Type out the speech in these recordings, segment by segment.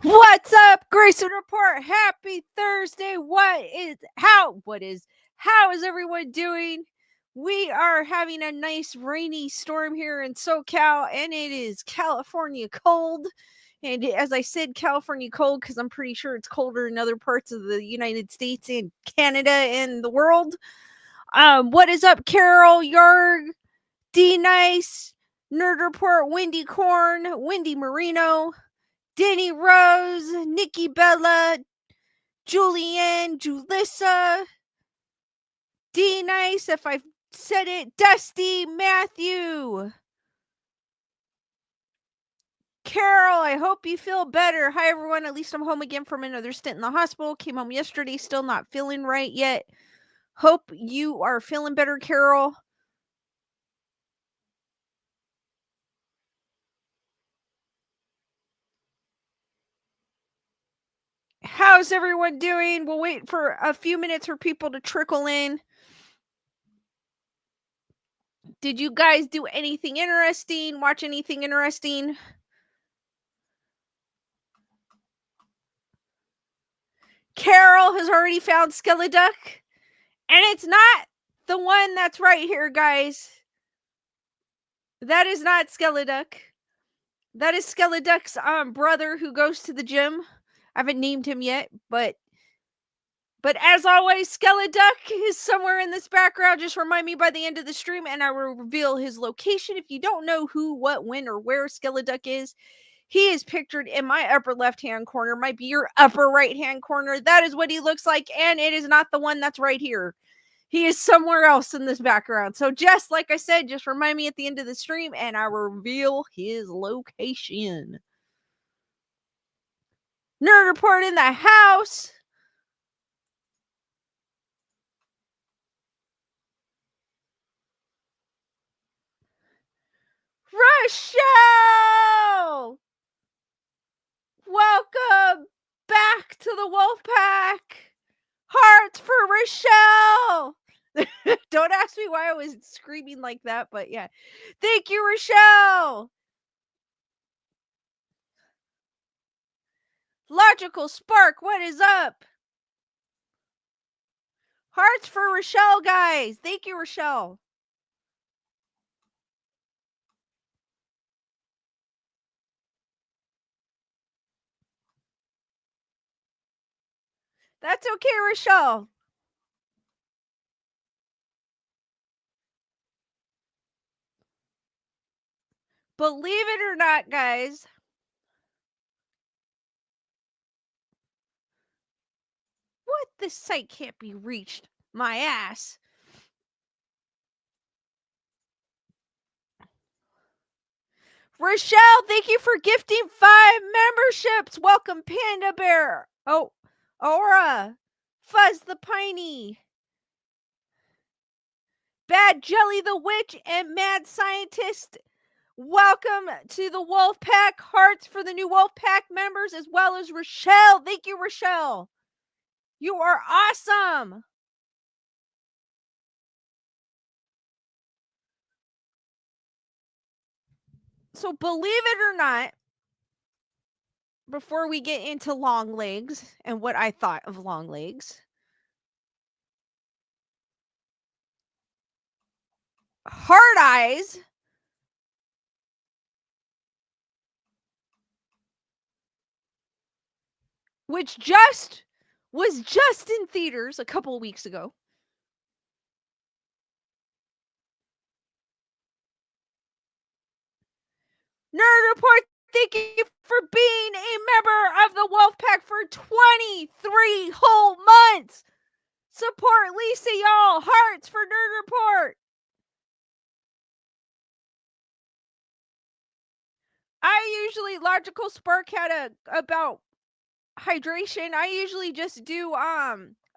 What's up, Grayson Report? Happy Thursday. How is everyone doing? We are having a nice rainy storm here in SoCal, and it is California cold. And as I said, California cold because I'm pretty sure it's colder in other parts of the United States and Canada and the world. What is up, Carol, Yarg, D Nice, Nerd Report, Wendy Corn, Wendy Marino, Denny Rose, Nikki Bella, Julianne, Julissa, D Nice, if I said it, Dusty, Matthew, Carol, I hope you feel better. Hi, everyone. At least I'm home again from another stint in the hospital. Came home yesterday, still not feeling right yet. Hope you are feeling better, Carol. How's everyone doing? We'll wait for a few minutes for people to trickle in. Did you guys do anything interesting? Watch anything interesting? Carol has already found Skeleduck, and it's not the one that's right here, guys. That is not Skeleduck. That is Skeleduck's brother who goes to the gym. I haven't named him yet, but as always, Skeleduck is somewhere in this background. Just remind me by the end of the stream, and I will reveal his location. If you don't know who, what, when, or where Skeleduck is, he is pictured in my upper left-hand corner. Might be your upper right-hand corner. That is what he looks like, and it is not the one that's right here. He is somewhere else in this background. So just like I said, just remind me at the end of the stream, and I will reveal his location. Nerd Report in the house. Rochelle! Welcome back to the Wolf Pack. Hearts for Rochelle. Don't ask me why I was screaming like that, but yeah. Thank you, Rochelle. Logical Spark, what is up? Hearts for Rochelle, guys. Thank you, Rochelle. That's okay, Rochelle. Believe it or not, guys. What? This site can't be reached. My ass. Rochelle, thank you for gifting 5 memberships. Welcome, Panda Bear. Oh, Aura. Fuzz the Piney. Bad Jelly the Witch and Mad Scientist. Welcome to the Wolf Pack. Hearts for the new Wolf Pack members, as well as Rochelle. Thank you, Rochelle. You are awesome. So believe it or not, before we get into Longlegs and what I thought of Longlegs, Hard Eyes which was just in theaters a couple of weeks ago. Nerd Report, thank you for being a member of the Wolfpack for 23 whole months. Support Lisa, y'all. Hearts for Nerd Report. I usually, Logical Spark had about hydration. I usually just do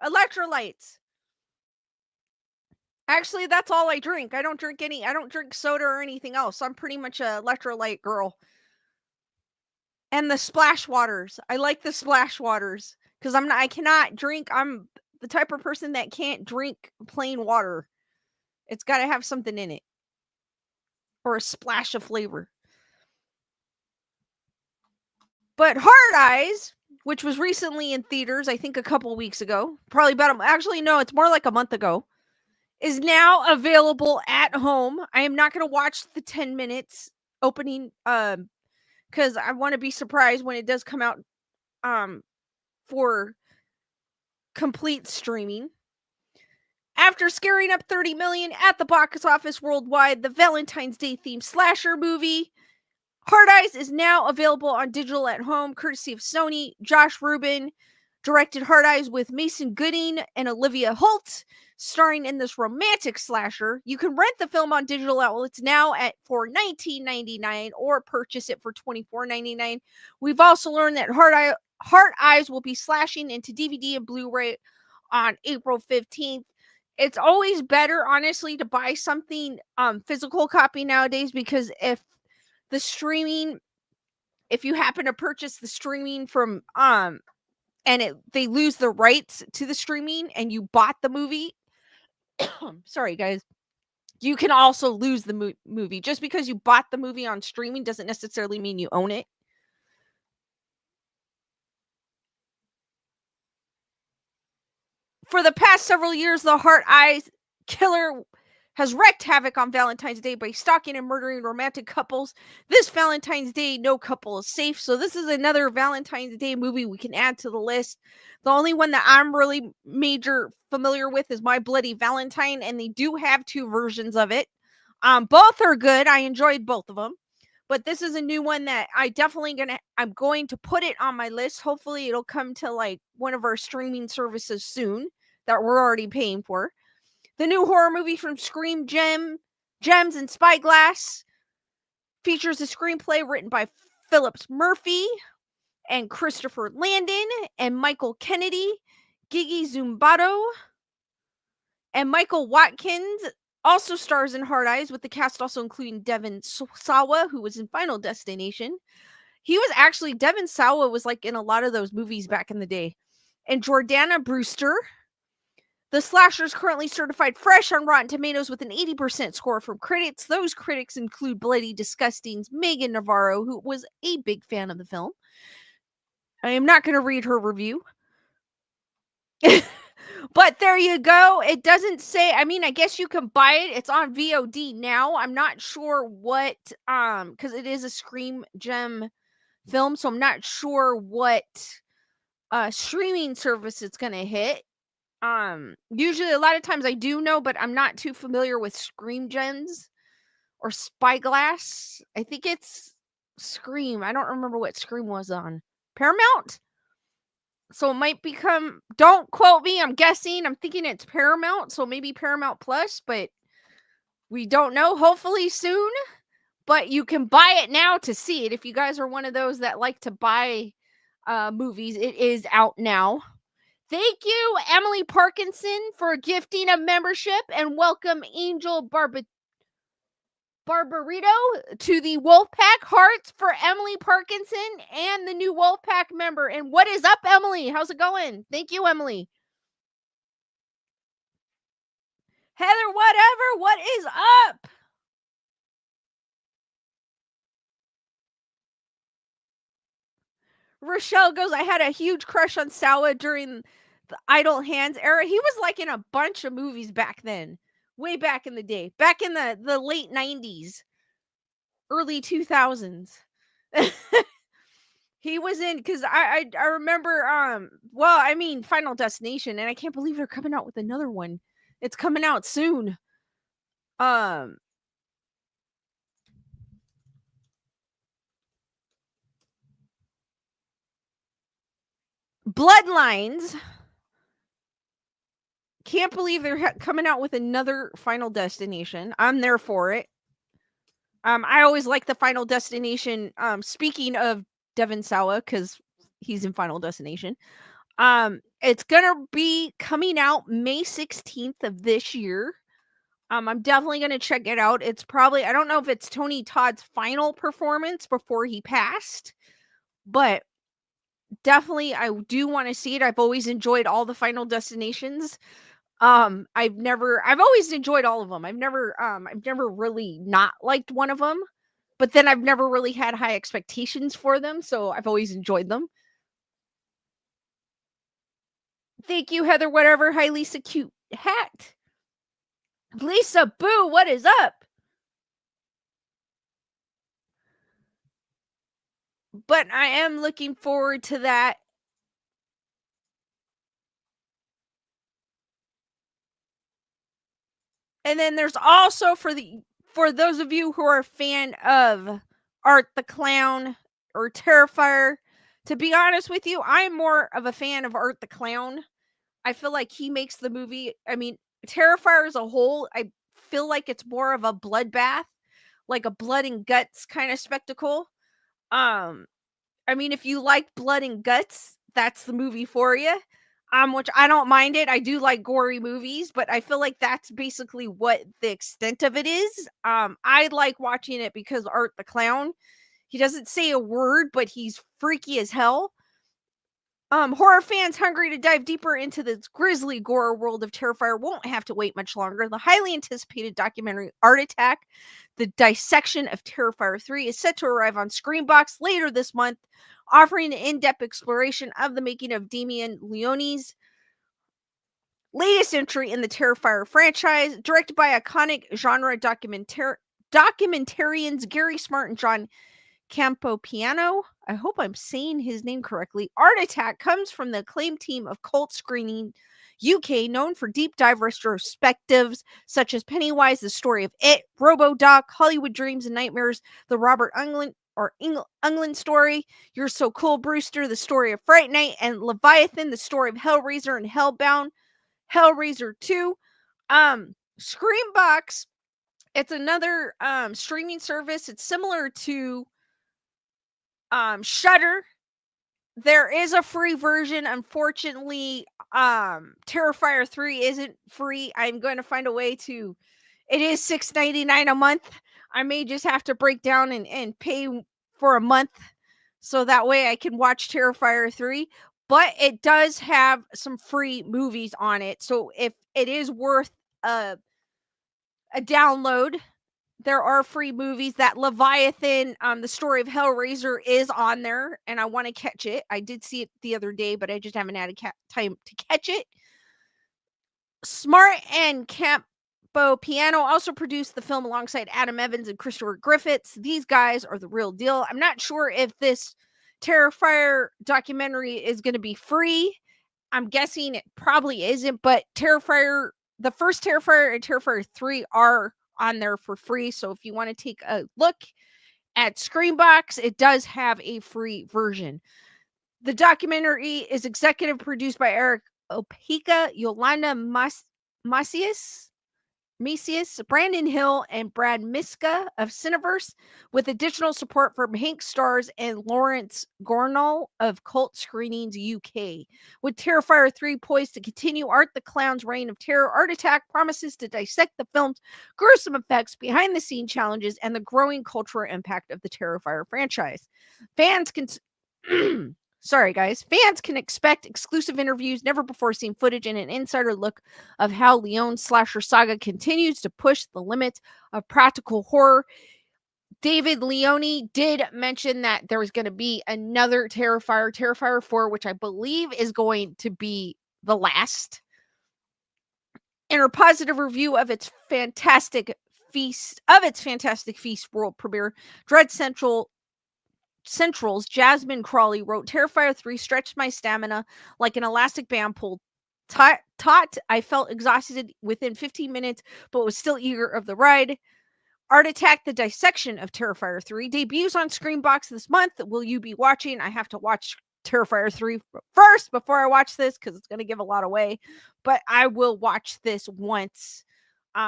electrolytes. Actually, that's all I drink. I don't drink soda or anything else. I'm pretty much a electrolyte girl. And the splash waters. I like the splash waters because I cannot drink. I'm the type of person that can't drink plain water. It's got to have something in it or a splash of flavor. But Hard Eyes, which was recently in theaters, I think a couple weeks ago, probably actually, no, it's more like a month ago, is now available at home. I am not going to watch the 10 minutes opening because I want to be surprised when it does come out for complete streaming. After scaring up 30 million at the box office worldwide, the Valentine's Day themed slasher movie Hard Eyes is now available on digital at home, courtesy of Sony. Josh Rubin directed Hard Eyes with Mason Gooding and Olivia Holt, starring in this romantic slasher. You can rent the film on digital outlets now for $19.99 or purchase it for $24.99. We've also learned that Hard Eyes will be slashing into DVD and Blu-ray on April 15th. It's always better, honestly, to buy something physical copy nowadays, because if you happen to purchase the streaming from and they lose the rights to the streaming and you bought the movie, sorry guys, you can also lose the movie. Just because you bought the movie on streaming doesn't necessarily mean you own it. For the past several years, the Heart Eyes killer has wreaked havoc on Valentine's Day by stalking and murdering romantic couples. This Valentine's Day, no couple is safe. So this is another Valentine's Day movie we can add to the list. The only one that I'm really major familiar with is My Bloody Valentine, and they do have two versions of it. Both are good. I enjoyed both of them. But this is a new one that I'm going to put it on my list. Hopefully it'll come to like one of our streaming services soon that we're already paying for. The new horror movie from Scream Gems and Spyglass features a screenplay written by Phillips Murphy and Christopher Landon and Michael Kennedy, Gigi Zumbato, and Michael Watkins also stars in Hard Eyes, with the cast also including Devon Sawa, who was in Final Destination. Devon Sawa was like in a lot of those movies back in the day. And Jordana Brewster. The slasher is currently certified fresh on Rotten Tomatoes with an 80% score from critics. Those critics include Bloody Disgusting's Megan Navarro, who was a big fan of the film. I am not going to read her review. But there you go. It doesn't say, I mean, I guess you can buy it. It's on VOD now. I'm not sure what, because it is a Scream Gem film, so I'm not sure what streaming service it's going to hit. Usually a lot of times I do know, but I'm not too familiar with Scream Gems or Spyglass. I think it's Scream. I don't remember what Scream was on. Paramount? So it might become, don't quote me, I'm guessing. I'm thinking it's Paramount, so maybe Paramount Plus, but we don't know. Hopefully soon. But you can buy it now to see it. If you guys are one of those that like to buy movies, it is out now. Thank you, Emily Parkinson, for gifting a membership, and welcome Angel Barbarito to the Wolfpack. Hearts for Emily Parkinson and the new Wolfpack member. And what is up, Emily? How's it going? Thank you, Emily. Heather, whatever. What is up? Rochelle goes, I had a huge crush on Sawa during the Idle Hands era. He was like in a bunch of movies back then. Way back in the day. Back in the late 90s. Early 2000s. He was in, because I remember Final Destination, and I can't believe they're coming out with another one. It's coming out soon. Bloodlines. Can't believe they're coming out with another Final Destination. I'm there for it. I always like the Final Destination. Speaking of Devon Sawa, because he's in Final Destination. It's gonna be coming out May 16th of this year. I'm definitely gonna check it out. It's probably, I don't know if it's Tony Todd's final performance before he passed, but definitely I do want to see it. I've always enjoyed all the Final Destinations. I've always enjoyed all of them. I've never really not liked one of them. but then I've never really had high expectations for them, so I've always enjoyed them. Thank you, Heather whatever. Hi, Lisa cute hat. Lisa Boo, what is up? But I am looking forward to that. And then there's also for those of you who are a fan of Art the Clown or Terrifier, to be honest with you, I'm more of a fan of Art the Clown. I feel like he makes the movie, I mean, Terrifier as a whole, I feel like it's more of a bloodbath, like a blood and guts kind of spectacle. Um I mean, if you like blood and guts, that's the movie for you. Which I don't mind it. I do like gory movies, but I feel like that's basically what the extent of it is. I like watching it because Art the Clown, he doesn't say a word, but he's freaky as hell. Horror fans hungry to dive deeper into this grisly gore world of Terrifier won't have to wait much longer. The highly anticipated documentary Art Attack, the dissection of Terrifier 3, is set to arrive on Screenbox later this month, offering an in-depth exploration of the making of Damien Leone's latest entry in the Terrifier franchise, directed by iconic genre documentarians Gary Smart and John Campopiano. I hope I'm saying his name correctly. Art Attack comes from the acclaimed team of Cult Screening UK, known for deep dive retrospectives such as Pennywise, the story of It, RoboDoc, Hollywood Dreams and Nightmares, the Robert Englund story, You're So Cool, Brewster, the story of Fright Night, and Leviathan, the story of Hellraiser and Hellbound, Hellraiser 2. Screambox, it's another streaming service. It's similar to Shudder. There is a free version. Unfortunately, Terrifier 3 isn't free. I'm going to find a way to, it is $6.99 a month. I may just have to break down and pay for a month so that way I can watch Terrifier 3. But it does have some free movies on it. So if it is worth a download, there are free movies. That Leviathan, the story of Hellraiser is on there, and I want to catch it. I did see it the other day, but I just haven't had time to catch it. Smart and Campo Piano also produced the film alongside Adam Evans and Christopher Griffiths. These guys are the real deal. I'm not sure if this Terrifier documentary is going to be free. I'm guessing it probably isn't, but Terrifier, the first Terrifier and Terrifier 3 are on there for free. So if you want to take a look at Screenbox, it does have a free version. The documentary is executive produced by Eric Opeka, Yolanda Macias, Brandon Hill, and Brad Miska of Cineverse, with additional support from Hank Stars and Lawrence Gornall of Cult Screenings UK. With Terrifier 3 poised to continue Art the Clown's reign of terror, Art Attack promises to dissect the film's gruesome effects, behind-the-scene challenges, and the growing cultural impact of the Terrifier franchise. Fans can... Sorry, guys. Fans can expect exclusive interviews, never before seen footage, and an insider look of how Leone's slasher saga continues to push the limits of practical horror. David Leone did mention that there was going to be another Terrifier 4, which I believe is going to be the last. In her positive review of its fantastic feast world premiere, Dread Central's Jasmine Crawley wrote, Terrifier 3 stretched my stamina like an elastic band pulled taut. I felt exhausted within 15 minutes, but was still eager of the ride. Art Attack, the dissection of Terrifier 3, debuts on Screenbox this month. Will you be watching? I have to watch Terrifier 3 first before I watch this because it's going to give a lot away. But I will watch this once.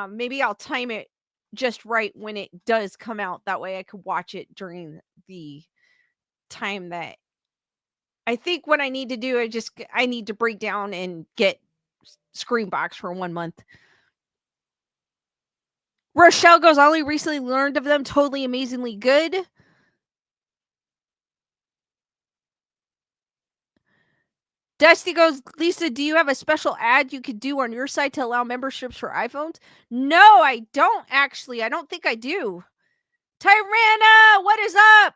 Maybe I'll time it just right when it does come out. That way I could watch it during the time that I think what I need to do. I need to break down and get Screenbox for 1 month. Rochelle goes, I only recently learned of them. Totally amazingly good. Dusty goes, Lisa, do you have a special ad you could do on your site to allow memberships for iPhones? No, I don't actually. I don't think I do. Tyrana, what is up?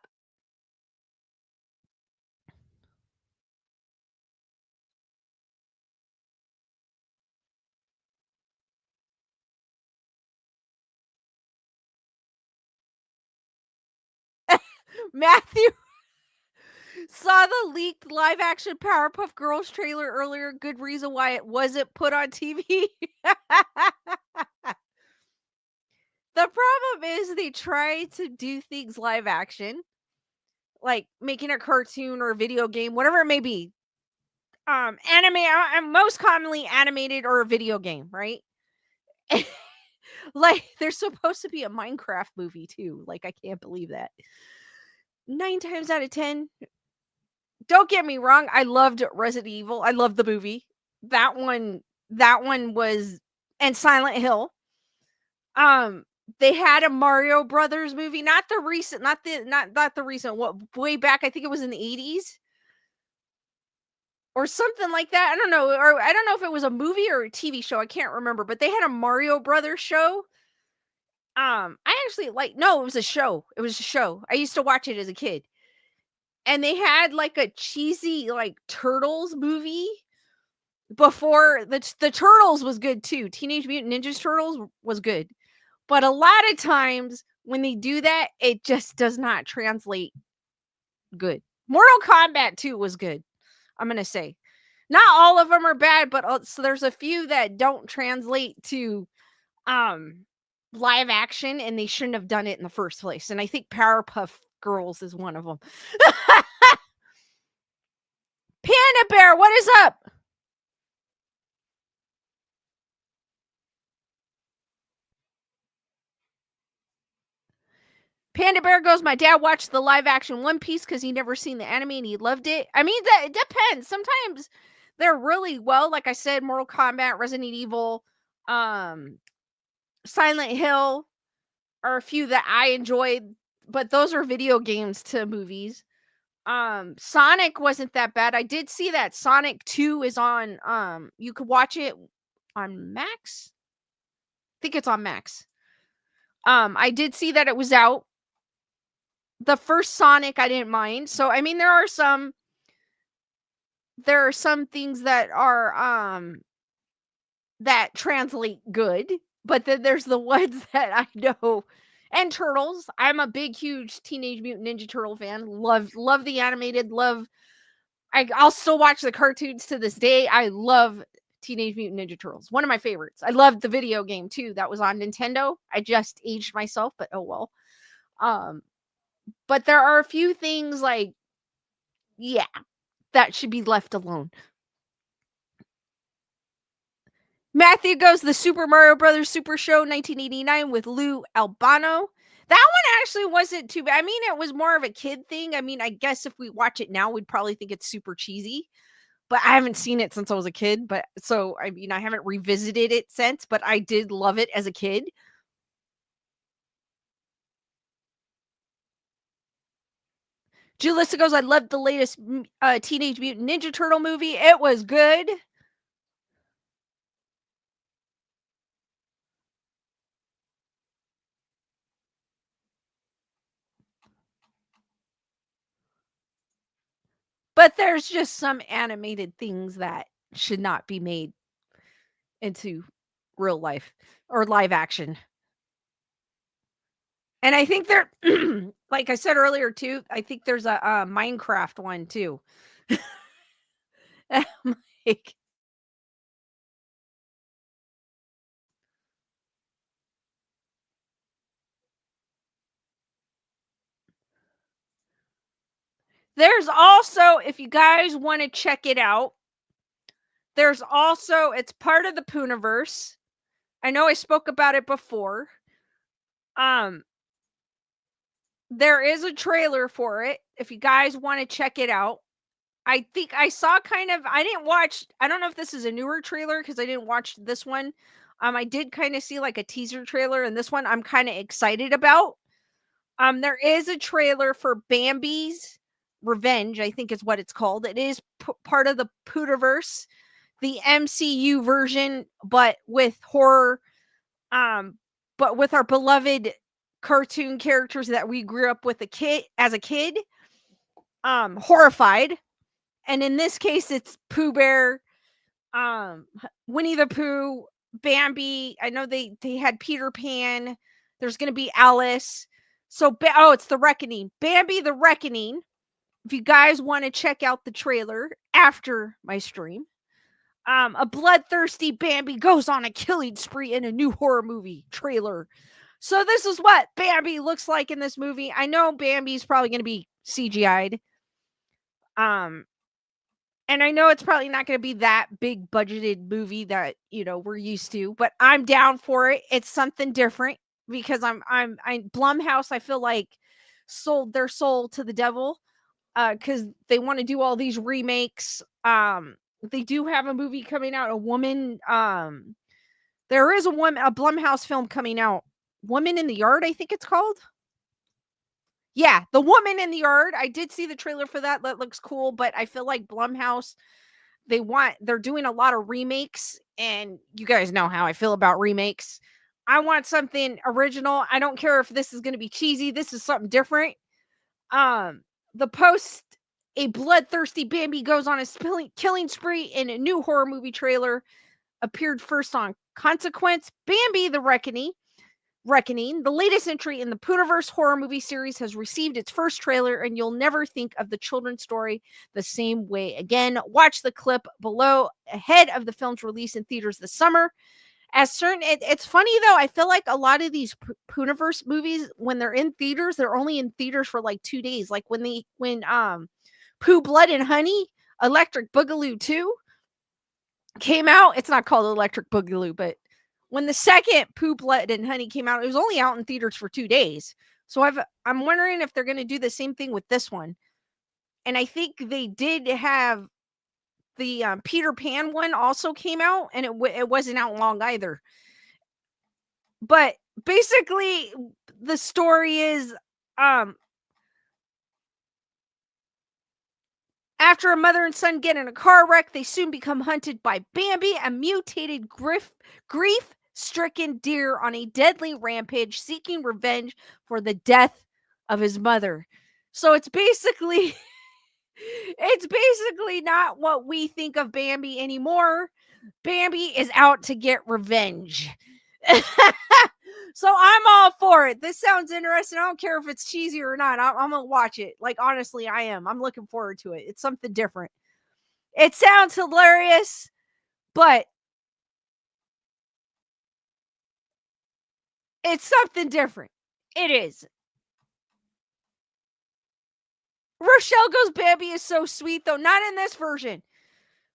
Matthew saw the leaked live action Powerpuff Girls trailer earlier. Good reason why it wasn't put on TV. The problem is they try to do things live action, like making a cartoon or a video game, whatever it may be. Most commonly animated or a video game, right? Like there's supposed to be a Minecraft movie too. Like I can't believe that. 9 times out of 10. Don't get me wrong, I loved Resident Evil. I loved the movie. That one was, and Silent Hill. Um, they had a Mario Brothers movie, not the recent, not the recent, what, way back, I think it was in the 80s or something like that. I don't know, or I don't know if it was a movie or a TV show. I can't remember, but they had a Mario Brothers show. I actually like, no, it was a show. It was a show. I used to watch it as a kid. And they had like a cheesy like Turtles movie before. The Turtles was good too. Teenage Mutant Ninja Turtles was good. But a lot of times when they do that, it just does not translate good. Mortal Kombat 2 was good, I'm going to say. Not all of them are bad, but so there's a few that don't translate to live action, and they shouldn't have done it in the first place. And I think Powerpuff Girls is one of them. Panda Bear, what is up? Panda Bear goes, my dad watched the live action One Piece because he never seen the anime and he loved it. I mean, that it depends. Sometimes they're really well, like I said, Mortal Kombat, Resident Evil, Silent Hill are a few that I enjoyed, but those are video games to movies. Sonic wasn't that bad. I did see that Sonic 2 is on, you could watch it on Max. I think it's on Max. I did see that it was out. The first Sonic I didn't mind. So I mean there are some things that are that translate good, but then there's the ones that I know. And Turtles. I'm a big huge Teenage Mutant Ninja Turtle fan. Love the animated, I'll still watch the cartoons to this day. I love Teenage Mutant Ninja Turtles. One of my favorites. I loved the video game too. That was on Nintendo. I just aged myself, but oh well. But there are a few things like, yeah, that should be left alone. Matthew goes, the Super Mario Brothers Super Show 1989 with Lou Albano. That one actually wasn't too bad. I mean, it was more of a kid thing. I mean, I guess if we watch it now, we'd probably think it's super cheesy. But I haven't seen it since I was a kid. But so, I mean, I haven't revisited it since, but I did love it as a kid. Julissa goes, I loved the latest Teenage Mutant Ninja Turtle movie. It was good. But there's just some animated things that should not be made into real life or live action. And I think there, like I said earlier too, I think there's a Minecraft one too. Like, there's also, if you guys want to check it out, there's also, it's part of the Pooniverse. I know I spoke about it before. There is a trailer for it. If you guys want to check it out, I think I saw I didn't watch, I don't know if this is a newer trailer because I didn't watch this one. I did kind of see like a teaser trailer, and this one I'm kind of excited about. There is a trailer for Bambi's Revenge, I think is what it's called. It is part of the Pooniverse, the MCU version, but with horror, but with our beloved cartoon characters that we grew up with as a kid, horrified. And in this case, it's Pooh Bear, Winnie the Pooh, Bambi. I know they had Peter Pan. There's going to be Alice. So it's The Reckoning. Bambi the Reckoning. If you guys want to check out the trailer after my stream, a bloodthirsty Bambi goes on a killing spree in a new horror movie trailer. So this is what Bambi looks like in this movie. I know Bambi's probably going to be CGI'd. And I know it's probably not going to be that big budgeted movie that, we're used to, but I'm down for it. It's something different because I'm Blumhouse, I feel like sold their soul to the devil cuz they want to do all these remakes. They do have a movie coming out, a woman there is a Blumhouse film coming out, Woman in the Yard, I think it's called. Yeah, The Woman in the Yard. I did see the trailer for that. That looks cool, but I feel like Blumhouse, they're doing a lot of remakes, and you guys know how I feel about remakes. I want something original. I don't care if this is going to be cheesy. This is something different. The post, a bloodthirsty Bambi goes on a killing spree in a new horror movie trailer, appeared first on Consequence. Bambi the Reckoning, the latest entry in the Poohverse horror movie series, has received its first trailer, and you'll never think of the children's story the same way again. Watch the clip below ahead of the film's release in theaters this summer. It's funny though, I feel like a lot of these Poohverse movies, when they're in theaters, they're only in theaters for like 2 days. Like when Pooh Blood and Honey, Electric Boogaloo 2 came out. It's not called Electric Boogaloo, but when the second Pooh Blood and Honey came out, it was only out in theaters for 2 days. So I'm wondering if they're going to do the same thing with this one. And I think they did have the Peter Pan one also came out, and it wasn't out long either. But basically, the story is after a mother and son get in a car wreck, they soon become hunted by Bambi, a mutated grief-stricken deer on a deadly rampage, seeking revenge for the death of his mother. So it's basically not what we think of Bambi anymore. Bambi is out to get revenge. So I'm all for it. This sounds interesting. I don't care if it's cheesy or not. I'm gonna watch it. Like, honestly, I am. I'm looking forward to it. It's something different. It sounds hilarious, but it's something different. It is. Rochelle goes, Bambi is so sweet, though. Not in this version.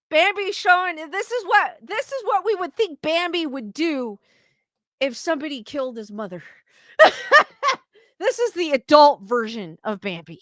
Bambi's showing this is what we would think Bambi would do if somebody killed his mother. This is the adult version of Bambi.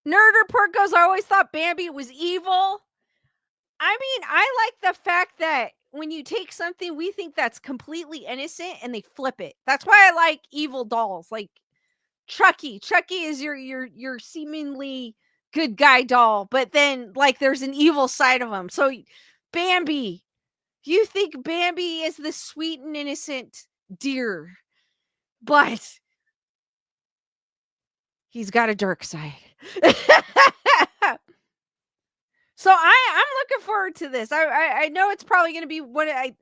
Nerd Report goes, I always thought Bambi was evil. I mean, I like the fact that when you take something we think that's completely innocent and they flip it. That's why I like evil dolls, like Chucky. Chucky is your seemingly good guy doll, but then like there's an evil side of him. So Bambi, you think Bambi is the sweet and innocent deer, but he's got a dark side. So I'm looking forward to this. I know it's probably going to be what I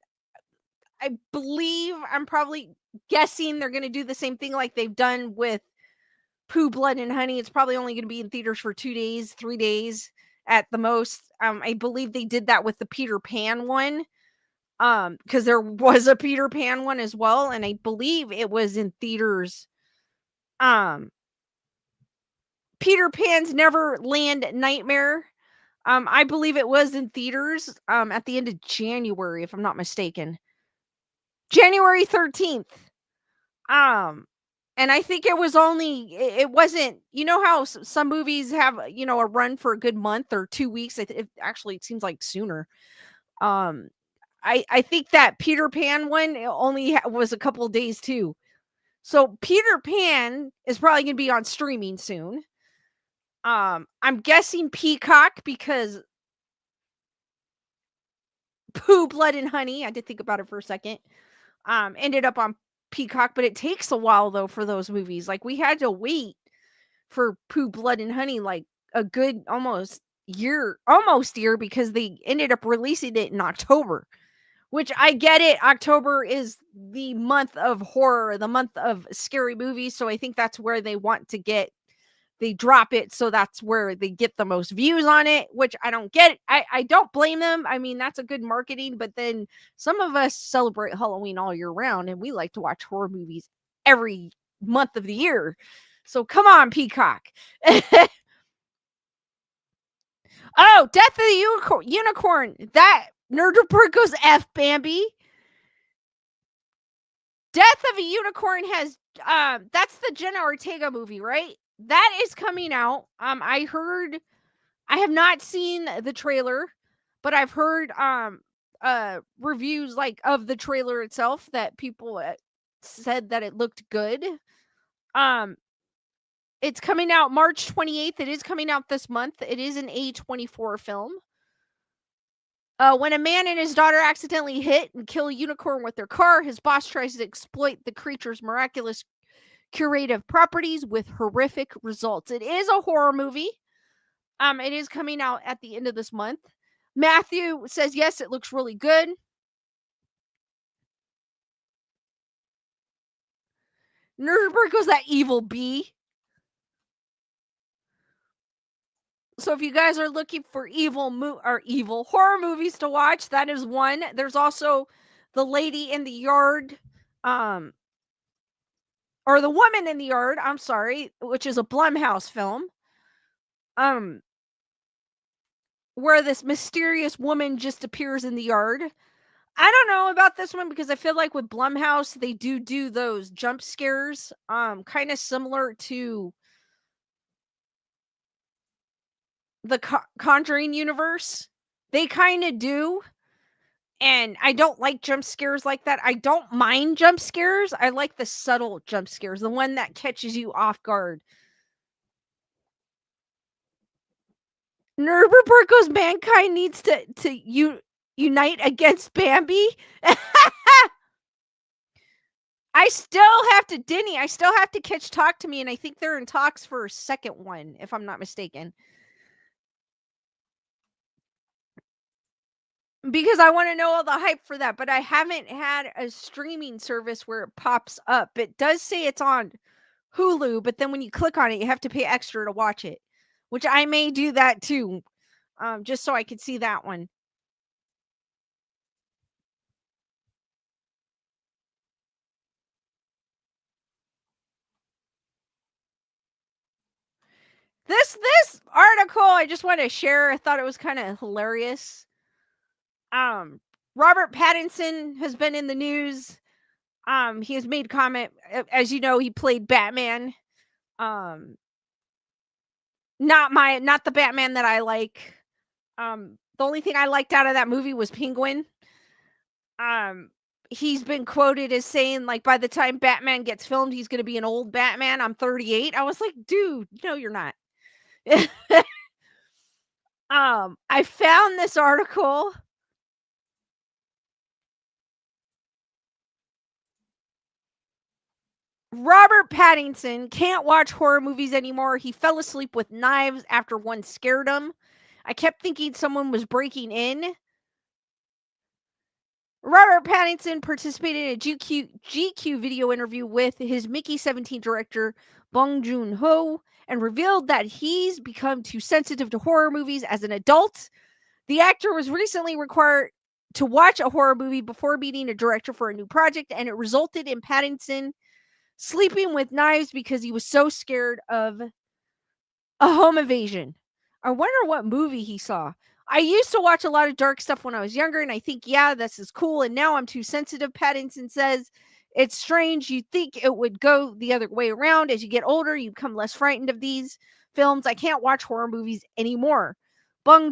believe. I'm probably guessing they're going to do the same thing like they've done with Pooh Blood and Honey. It's probably only going to be in theaters for 2 days, 3 days at the most. I believe they did that with the Peter Pan one. Because there was a Peter Pan one as well, and I believe it was in theaters. Peter Pan's Neverland Nightmare. I believe it was in theaters at the end of January, if I'm not mistaken. January 13th. And I think it wasn't, you know how some movies have, a run for a good month or 2 weeks. It seems like sooner. Um, I think that Peter Pan one only was a couple days too. So Peter Pan is probably going to be on streaming soon. I'm guessing Peacock because Pooh, Blood and Honey. I did think about it for a second. Ended up on Peacock, but it takes a while though for those movies. Like we had to wait for Pooh, Blood and Honey like a good almost year because they ended up releasing it in October. Which I get it. October is the month of horror, the month of scary movies. So I think that's where they want to get, they drop it. So that's where they get the most views on it, which I don't get. I don't blame them. I mean, that's a good marketing. But then some of us celebrate Halloween all year round and we like to watch horror movies every month of the year. So come on, Peacock. Oh, Death of the Unicorn. That Nerd Report goes F, Bambi. Death of a Unicorn has that's the Jenna Ortega movie, right? That is coming out. I heard, I have not seen the trailer, but I've heard reviews like of the trailer itself that people said that it looked good. Um it's coming out March 28th. It is coming out this month. It is an A24 film. When a man and his daughter accidentally hit and kill a unicorn with their car, his boss tries to exploit the creature's miraculous curative properties with horrific results. It is a horror movie. It is coming out at the end of this month. Matthew says yes, it looks really good. Nerdberg goes that evil bee. So if you guys are looking for evil horror movies to watch, that is one. There's also The Lady in the Yard, or The Woman in the Yard, I'm sorry, which is a Blumhouse film. Where this mysterious woman just appears in the yard. I don't know about this one because I feel like with Blumhouse, they do those jump scares, kind of similar to the Conjuring universe. They kind of do. And I don't like jump scares like that. I don't mind jump scares. I like the subtle jump scares, the one that catches you off guard. Nerd goes, mankind needs to unite against Bambi. I still have to, Denny, I still have to catch Talk to Me, and I think they're in talks for a second one, if I'm not mistaken. Because I want to know all the hype for that, but I haven't had a streaming service where it pops up. It does say it's on Hulu, but then when you click on it, you have to pay extra to watch it, which I may do that too, just so I could see that one. This article I just want to share. I thought it was kind of hilarious. Robert Pattinson has been in the news. He has made comment, as you know, he played Batman. Not the Batman that I like. The only thing I liked out of that movie was Penguin. He's been quoted as saying, like, by the time Batman gets filmed, he's gonna be an old Batman. I'm 38. I was like, dude, no, you're not. I found this article. Robert Pattinson can't watch horror movies anymore. He fell asleep with knives after one scared him. I kept thinking someone was breaking in. Robert Pattinson participated in a GQ video interview with his Mickey 17 director, Bong Joon-ho, and revealed that he's become too sensitive to horror movies as an adult. The actor was recently required to watch a horror movie before meeting a director for a new project, and it resulted in Pattinson sleeping with knives because he was so scared of a home invasion. I wonder what movie he saw. I used to watch a lot of dark stuff when I was younger, and I think, yeah, this is cool. And now I'm too sensitive. Pattinson says it's strange. You'd think it would go the other way around. As you get older, you become less frightened of these films. I can't watch horror movies anymore. Bong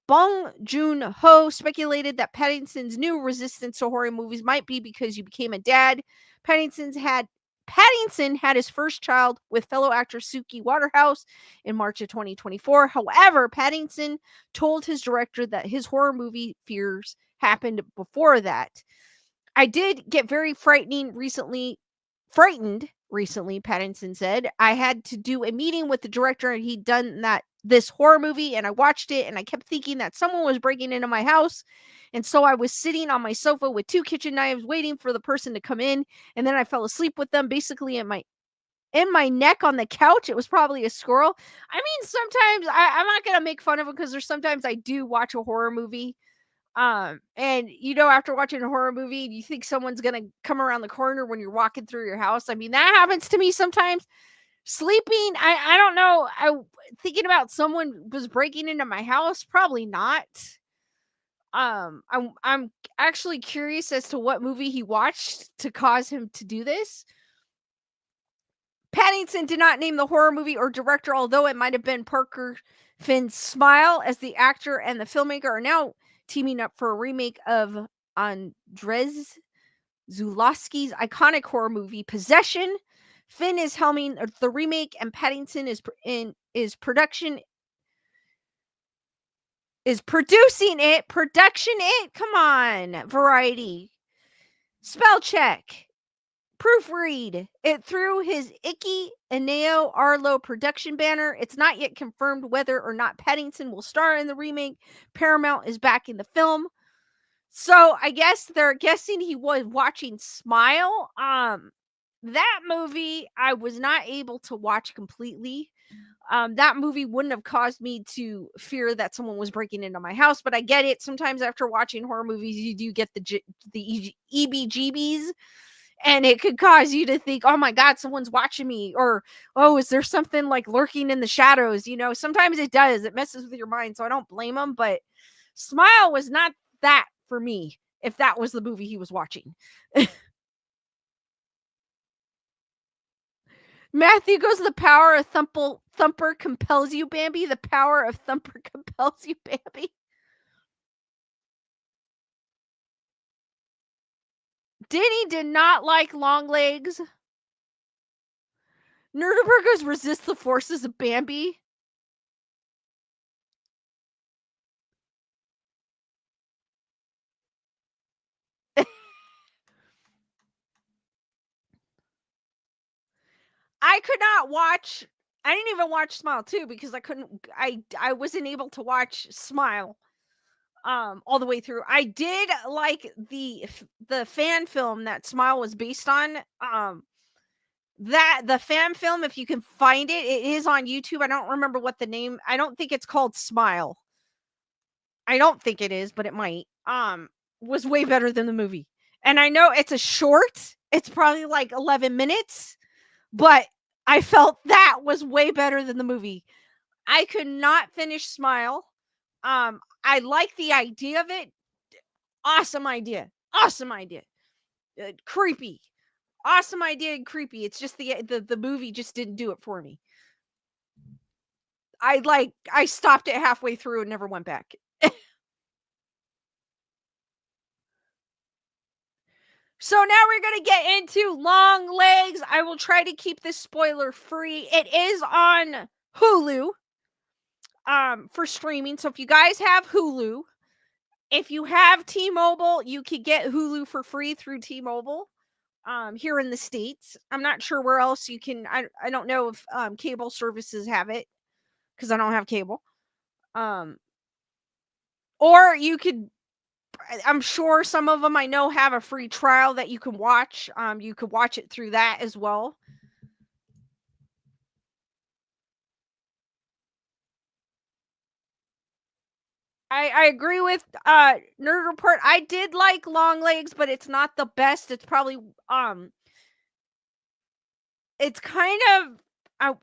Bong Joon-ho speculated that Pattinson's new resistance to horror movies might be because you became a dad. Pattinson had his first child with fellow actor Suki Waterhouse in March of 2024. However, Pattinson told his director that his horror movie fears happened before that. I did get very frightened recently, Pattinson said. I had to do a meeting with the director and he'd done this horror movie and I watched it and I kept thinking that someone was breaking into my house. And so I was sitting on my sofa with 2 kitchen knives waiting for the person to come in, and then I fell asleep with them basically in my neck on the couch. It was probably a squirrel. I mean, sometimes I'm not gonna make fun of it because there's sometimes I do watch a horror movie. And after watching a horror movie, you think someone's gonna come around the corner when you're walking through your house. I mean, that happens to me sometimes. Sleeping, I don't know. Thinking about someone was breaking into my house, probably not. I'm actually curious as to what movie he watched to cause him to do this. Paddington did not name the horror movie or director, although it might have been Parker Finn's Smile, as the actor and the filmmaker are now teaming up for a remake of Andrzej Zulawski's iconic horror movie Possession. Finn is helming the remake, and Paddington is producing it. Production it. Come on, Variety. Spell check. Proofread it through his Icky Eneo Arlo production banner. It's not yet confirmed whether or not Paddington will star in the remake. Paramount is backing the film. So I guess they're guessing he was watching Smile. That movie I was not able to watch completely. That movie wouldn't have caused me to fear that someone was breaking into my house, but I get it. Sometimes after watching horror movies, you do get the EBGBs, and it could cause you to think, oh my God, someone's watching me, or, oh, is there something like lurking in the shadows? Sometimes it does. It messes with your mind, so I don't blame them, but Smile was not that for me, if that was the movie he was watching. Matthew goes, the power of Thumper compels you, Bambi. The power of Thumper compels you, Bambi. Denny did not like Longlegs. Nerdeberg goes, resist the forces of Bambi. I could not watch. I didn't even watch Smile 2 because I wasn't able to watch Smile all the way through. I did like the fan film that Smile was based on. That the fan film, if you can find it, it is on YouTube. I don't remember what the name. I don't think it's called Smile. I don't think it is, but it might. Was way better than the movie. And I know it's a short. It's probably like 11 minutes, but I felt that was way better than the movie. I could not finish Smile. I like the idea of it. Awesome idea. Awesome idea. Creepy. Awesome idea and creepy. It's just the movie just didn't do it for me. I stopped it halfway through and never went back. So now we're going to get into Longlegs. I will try to keep this spoiler free. It is on Hulu for streaming. So if you guys have Hulu, if you have T-Mobile, you could get Hulu for free through T-Mobile here in the States. I'm not sure where else you can. I don't know if cable services have it because I don't have cable. Or you could, I'm sure some of them I know have a free trial that you can watch. You could watch it through that as well. I agree with Nerd Report. I did like Longlegs, but it's not the best. It's probably it's kind of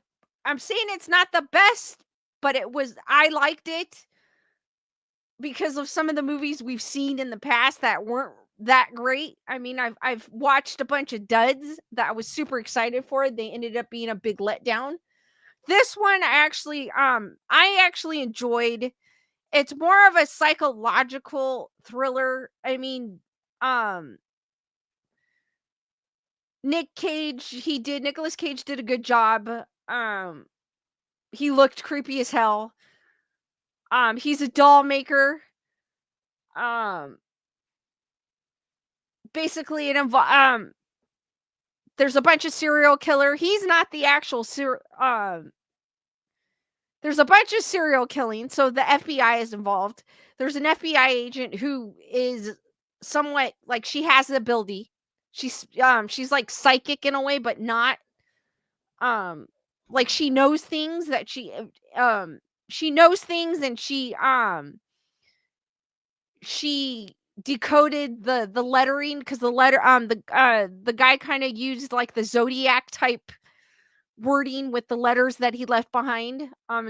I'm saying it's not the best, but I liked it because of some of the movies we've seen in the past that weren't that great. I mean, I've watched a bunch of duds that I was super excited for. They ended up being a big letdown. This one I actually enjoyed. it's more of a psychological thriller. I mean, um, Nicolas Cage did a good job. Um, he looked creepy as hell. He's a doll maker. Um, basically there's a bunch of serial killer. He's not the actual there's a bunch of serial killing, so the FBI is involved. There's an FBI agent who is somewhat like she has the ability. She's like psychic in a way, but not um like she knows things and she decoded the lettering because the guy kind of used like the zodiac type wording with the letters that he left behind.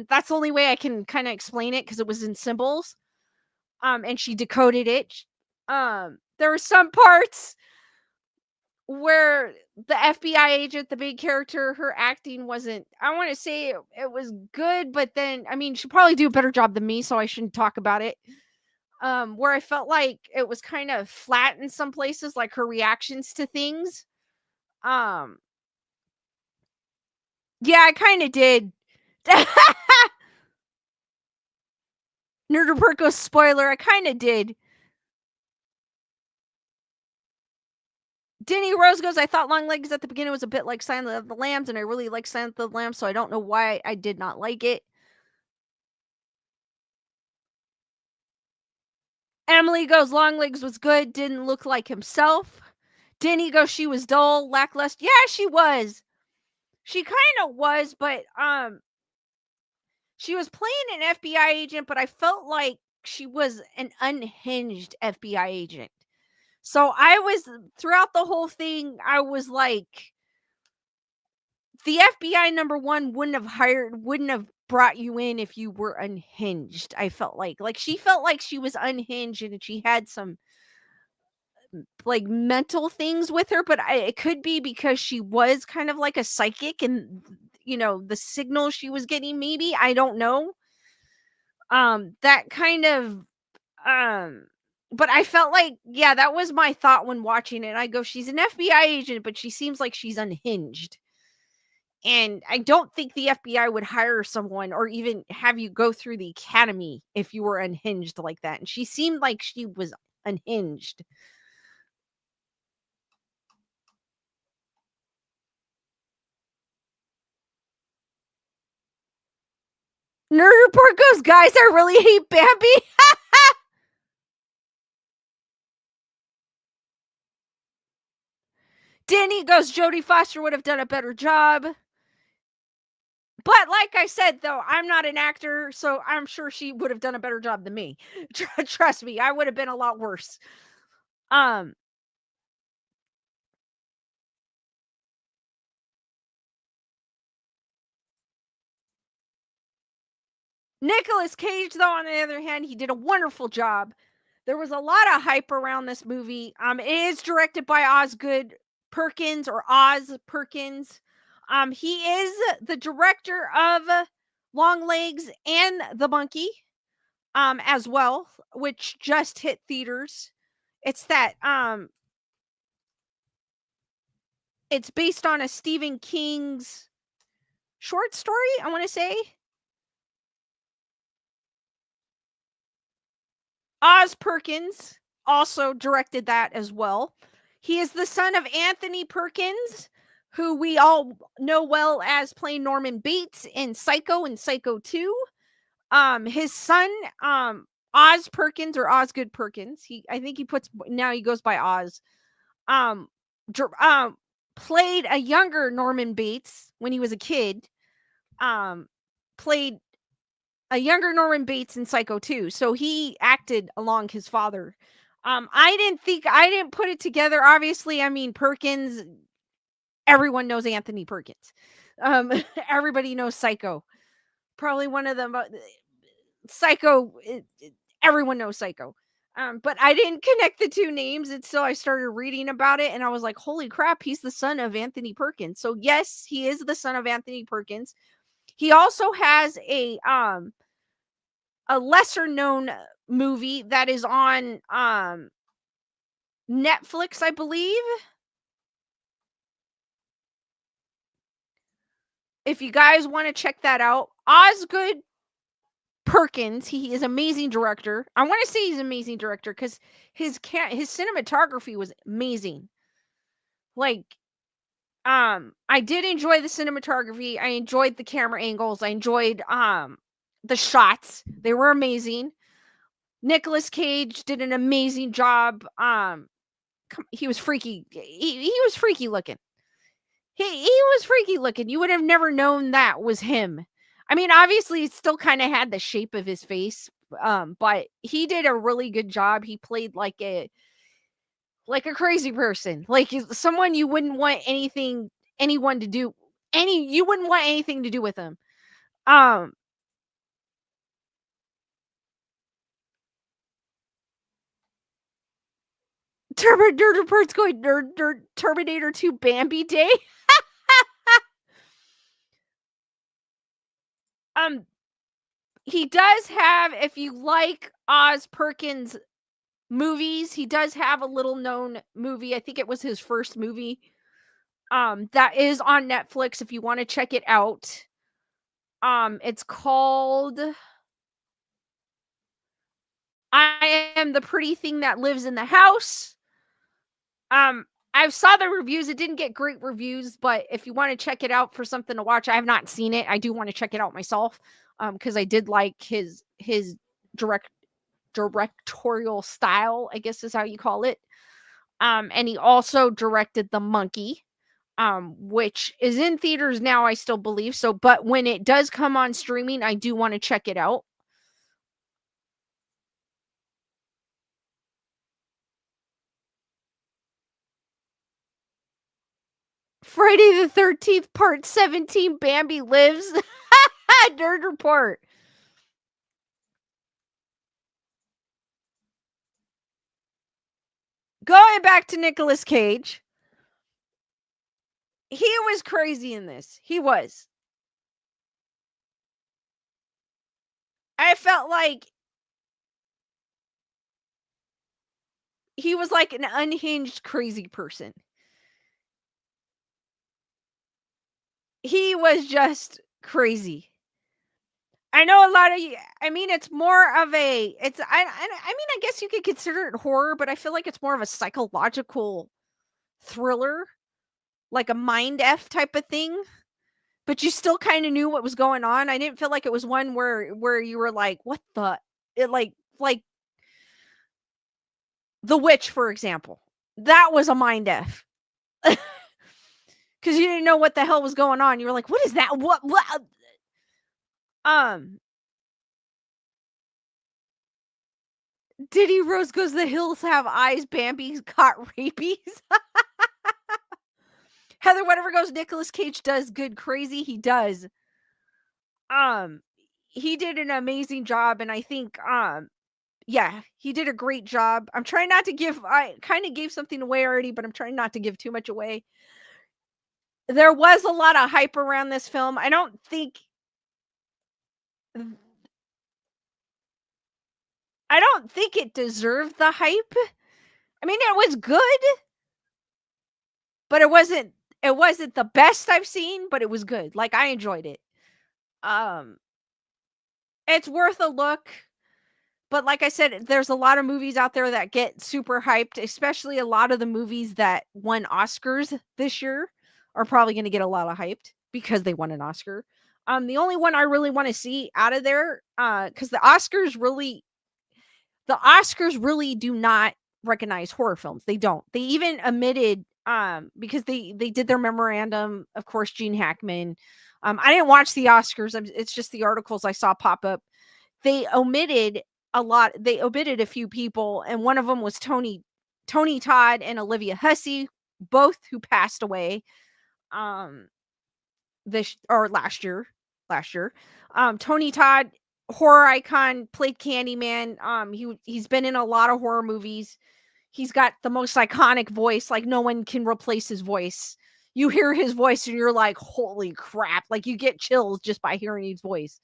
That's the only way I can kind of explain it because it was in symbols. And she decoded it. There were some parts where the FBI agent, the big character, her acting wasn't, I want to say it was good, but then, I mean, she'd probably do a better job than me, so I shouldn't talk about it. Where I felt like it was kind of flat in some places, like her reactions to things. Um, yeah, I kind of did. Nerd Report goes spoiler. I kind of did. Denny Rose goes, I thought Longlegs at the beginning was a bit like Silence of the Lambs, and I really like Silence of the Lambs, so I don't know why I did not like it. Emily goes, Longlegs was good, didn't look like himself. Denny goes, she was dull, lackluster. Yeah, she was. She kind of was, but she was playing an FBI agent, but I felt like she was an unhinged FBI agent. So I was throughout the whole thing, I was like, the FBI number one wouldn't have brought you in if you were unhinged. I felt like she felt like she was unhinged and she had some like mental things with her, but it could be because she was kind of like a psychic and the signal she was getting, maybe, I don't know. That kind of um but I felt like, yeah, that was my thought when watching it. I go, she's an FBI agent, but she seems like she's unhinged. And I don't think the FBI would hire someone or even have you go through the academy if you were unhinged like that. And she seemed like she was unhinged. Nerd Report goes, guys, I really hate Bambi. Danny goes, Jodie Foster would have done a better job. But like I said, though, I'm not an actor, so I'm sure she would have done a better job than me. Trust me, I would have been a lot worse. Um, Nicolas Cage, though, on the other hand, he did a wonderful job. There was a lot of hype around this movie. It is directed by Osgood Perkins or Oz Perkins. He is the director of Longlegs and The Monkey, as well, which just hit theaters. It's that it's based on a Stephen King's short story, I want to say. Oz Perkins also directed that as well. He is the son of Anthony Perkins, who we all know well as playing Norman Bates in Psycho and Psycho 2. His son, Oz Perkins or Osgood Perkins, I think he goes by Oz. Um, played a younger Norman Bates when he was a kid. Played a younger Norman Bates in Psycho 2. So he acted along his father. I didn't put it together. Obviously, I mean, Perkins, everyone knows Anthony Perkins. Um, everybody knows Psycho. Probably one of them. Psycho, everyone knows Psycho. But I didn't connect the two names until I started reading about it, and I was like, holy crap, he's the son of Anthony Perkins. So yes, he is the son of Anthony Perkins. He also has a lesser known movie that is on Netflix, I believe. If you guys want to check that out, Osgood Perkins, he is amazing director. I want to say he's an amazing director because his cinematography was amazing. Like, I did enjoy the cinematography. I enjoyed the camera angles. I enjoyed the shots. They were amazing. Nicolas Cage did an amazing job. He was freaky. He was freaky looking. He was freaky looking. You would have never known that was him. I mean, obviously, he still kind of had the shape of his face, but he did a really good job. He played like a crazy person, like someone you wouldn't want anyone to do you wouldn't want anything to do with him. Um, Terminator Report's going Terminator 2 Bambi Day. Um, he does have, if you like Oz Perkins movies, he does have a little known movie. I think it was his first movie. That is on Netflix if you want to check it out. It's called I Am the Pretty Thing That Lives in the House. I saw the reviews. It didn't get great reviews, but if you want to check it out for something to watch, I have not seen it. I do want to check it out myself. Because I did like his directorial style, I guess is how you call it. And he also directed The Monkey, which is in theaters now, I still believe. So, but when it does come on streaming, I do want to check it out. Friday the 13th, part 17, Bambi Lives. Nerd Report. Going back to Nicolas Cage. He was crazy in this. He was. I felt like he was like an unhinged crazy person. He was just crazy. I know a lot of you, I mean, it's more of a, it's, I mean, I guess you could consider it horror, but I feel like it's more of a psychological thriller, like a mind F type of thing. But you still kind of knew what was going on. I didn't feel like it was one where you were like, what the, it like The Witch, for example. That was a mind F. Because you didn't know what the hell was going on. You were like, what is that? What? Diddy Rose Goes to the Hills Have Eyes, Bambi caught rabies. Heather, whatever goes, Nicolas Cage does good crazy. He does. Um, he did an amazing job, and I think, yeah, he did a great job. I'm trying not to give, I kind of gave something away already, but I'm trying not to give too much away. There was a lot of hype around this film. I don't think it deserved the hype. I mean, it was good, but it wasn't the best I've seen, but it was good. Like, I enjoyed it. Um, it's worth a look. But like I said, there's a lot of movies out there that get super hyped, especially a lot of the movies that won Oscars this year are probably going to get a lot of hyped because they won an Oscar. The only one I really want to see out of there, because the Oscars really do not recognize horror films. They don't. They even omitted, because they did their memorandum. Of course, Gene Hackman. I didn't watch the Oscars. It's just the articles I saw pop up. They omitted a lot. They omitted a few people, and one of them was Tony Todd and Olivia Hussey, both who passed away this or last year. Tony Todd, horror icon, played Candyman. He's been in a lot of horror movies. He's got the most iconic voice. Like, no one can replace his voice. You hear his voice and you're like, holy crap. Like, you get chills just by hearing his voice.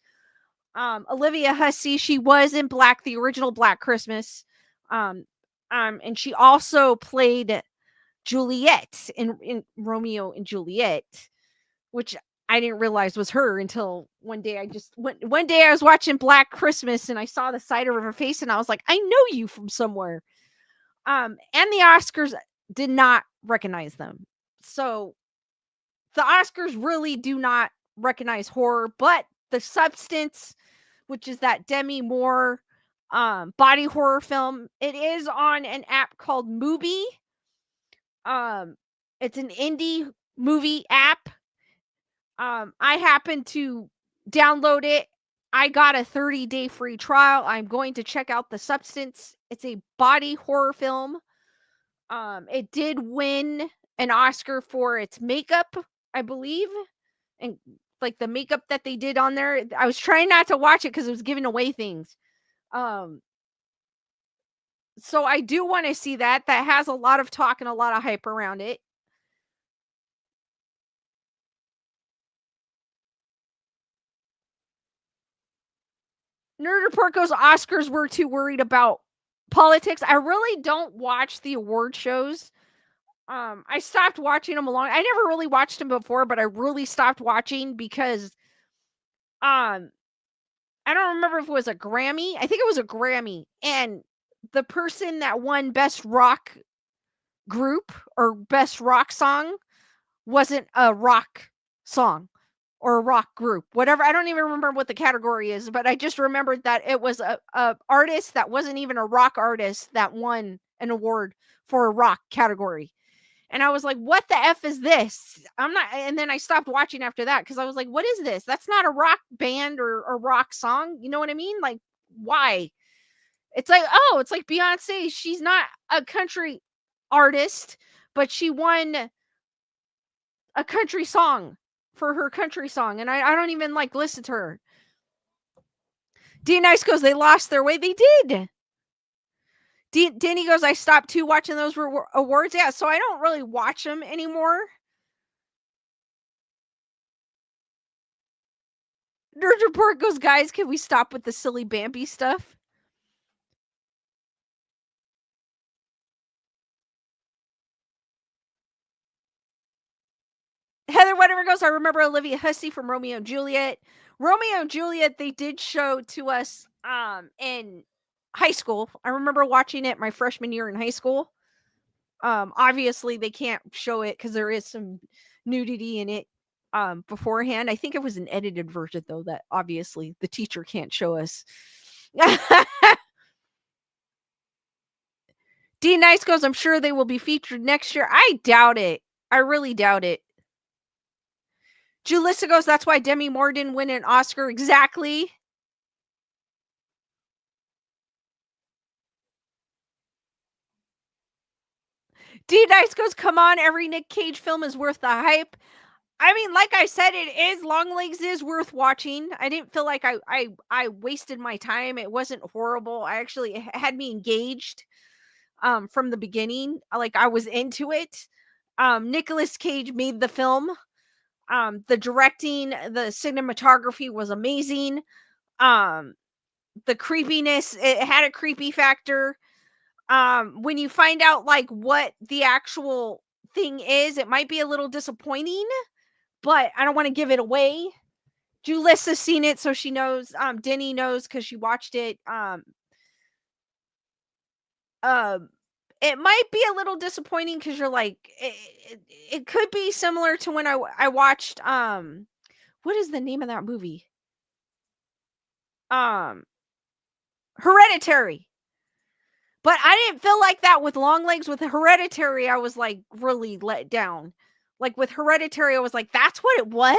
Olivia Hussey, she was in Black, the original Black Christmas. Um, and she also played Juliet in Romeo and Juliet, which I didn't realize was her until one day. One day I was watching Black Christmas and I saw the side of her face and I was like, I know you from somewhere. And the Oscars did not recognize them. So the Oscars really do not recognize horror, but The Substance, which is that Demi Moore body horror film, it is on an app called Mubi. Um, it's an indie movie app. I happened to download it. I got a 30-day free trial. I'm going to check out The Substance. It's a body horror film. It did win an Oscar for its makeup, I believe, and like the makeup that they did on there. I was trying not to watch it because it was giving away things. Um, so I do want to see that. That has a lot of talk and a lot of hype around it. Nerd Report goes, Oscars were too worried about politics. I really don't watch the award shows. I stopped watching them I never really watched them before, but I really stopped watching because um I don't remember if it was a Grammy. I think it was a Grammy. And the person that won best rock group or best rock song wasn't a rock song or a rock group, whatever. I don't even remember what the category is, but I just remembered that it was a artist that wasn't even a rock artist that won an award for a rock category. And I was like, what the F is this? I'm not. And then I stopped watching after that because I was like, what is this? That's not a rock band or a rock song. You know what I mean? Like, why? It's like, oh, it's like Beyonce. She's not a country artist, but she won a country song for her country song. And I don't even like listen to her. D Nice goes, they lost their way. They did. Denny goes, I stopped too watching those awards. Yeah, so I don't really watch them anymore. Nerd Report goes, guys, can we stop with the silly Bambi stuff? Heather Whatever goes, I remember Olivia Hussey from Romeo and Juliet. Romeo and Juliet, they did show to us in high school. I remember watching it my freshman year in high school. Obviously they can't show it because there is some nudity in it beforehand. I think it was an edited version though that obviously the teacher can't show us. D Nice goes, I'm sure they will be featured next year. I doubt it. I really doubt it. Julissa goes, that's why Demi Moore didn't win an Oscar. Exactly. D Nice goes, come on, every Nick Cage film is worth the hype. I mean, like I said, it is. Longlegs is worth watching. I didn't feel like I wasted my time. It wasn't horrible. I actually had me engaged from the beginning. Like I was into it. Nicolas Cage made the film. The directing, the cinematography was amazing. Um, the creepiness, it had a creepy factor. When you find out like what the actual thing is, it might be a little disappointing, but I don't want to give it away. Julissa's seen it, so she knows. Denny knows because she watched it. Um, it might be a little disappointing because you're like, it could be similar to when I watched what is the name of that movie? Um, Hereditary. But I didn't feel like that with Longlegs. With Hereditary, I was like really let down. Like with Hereditary, I was like, that's what it was.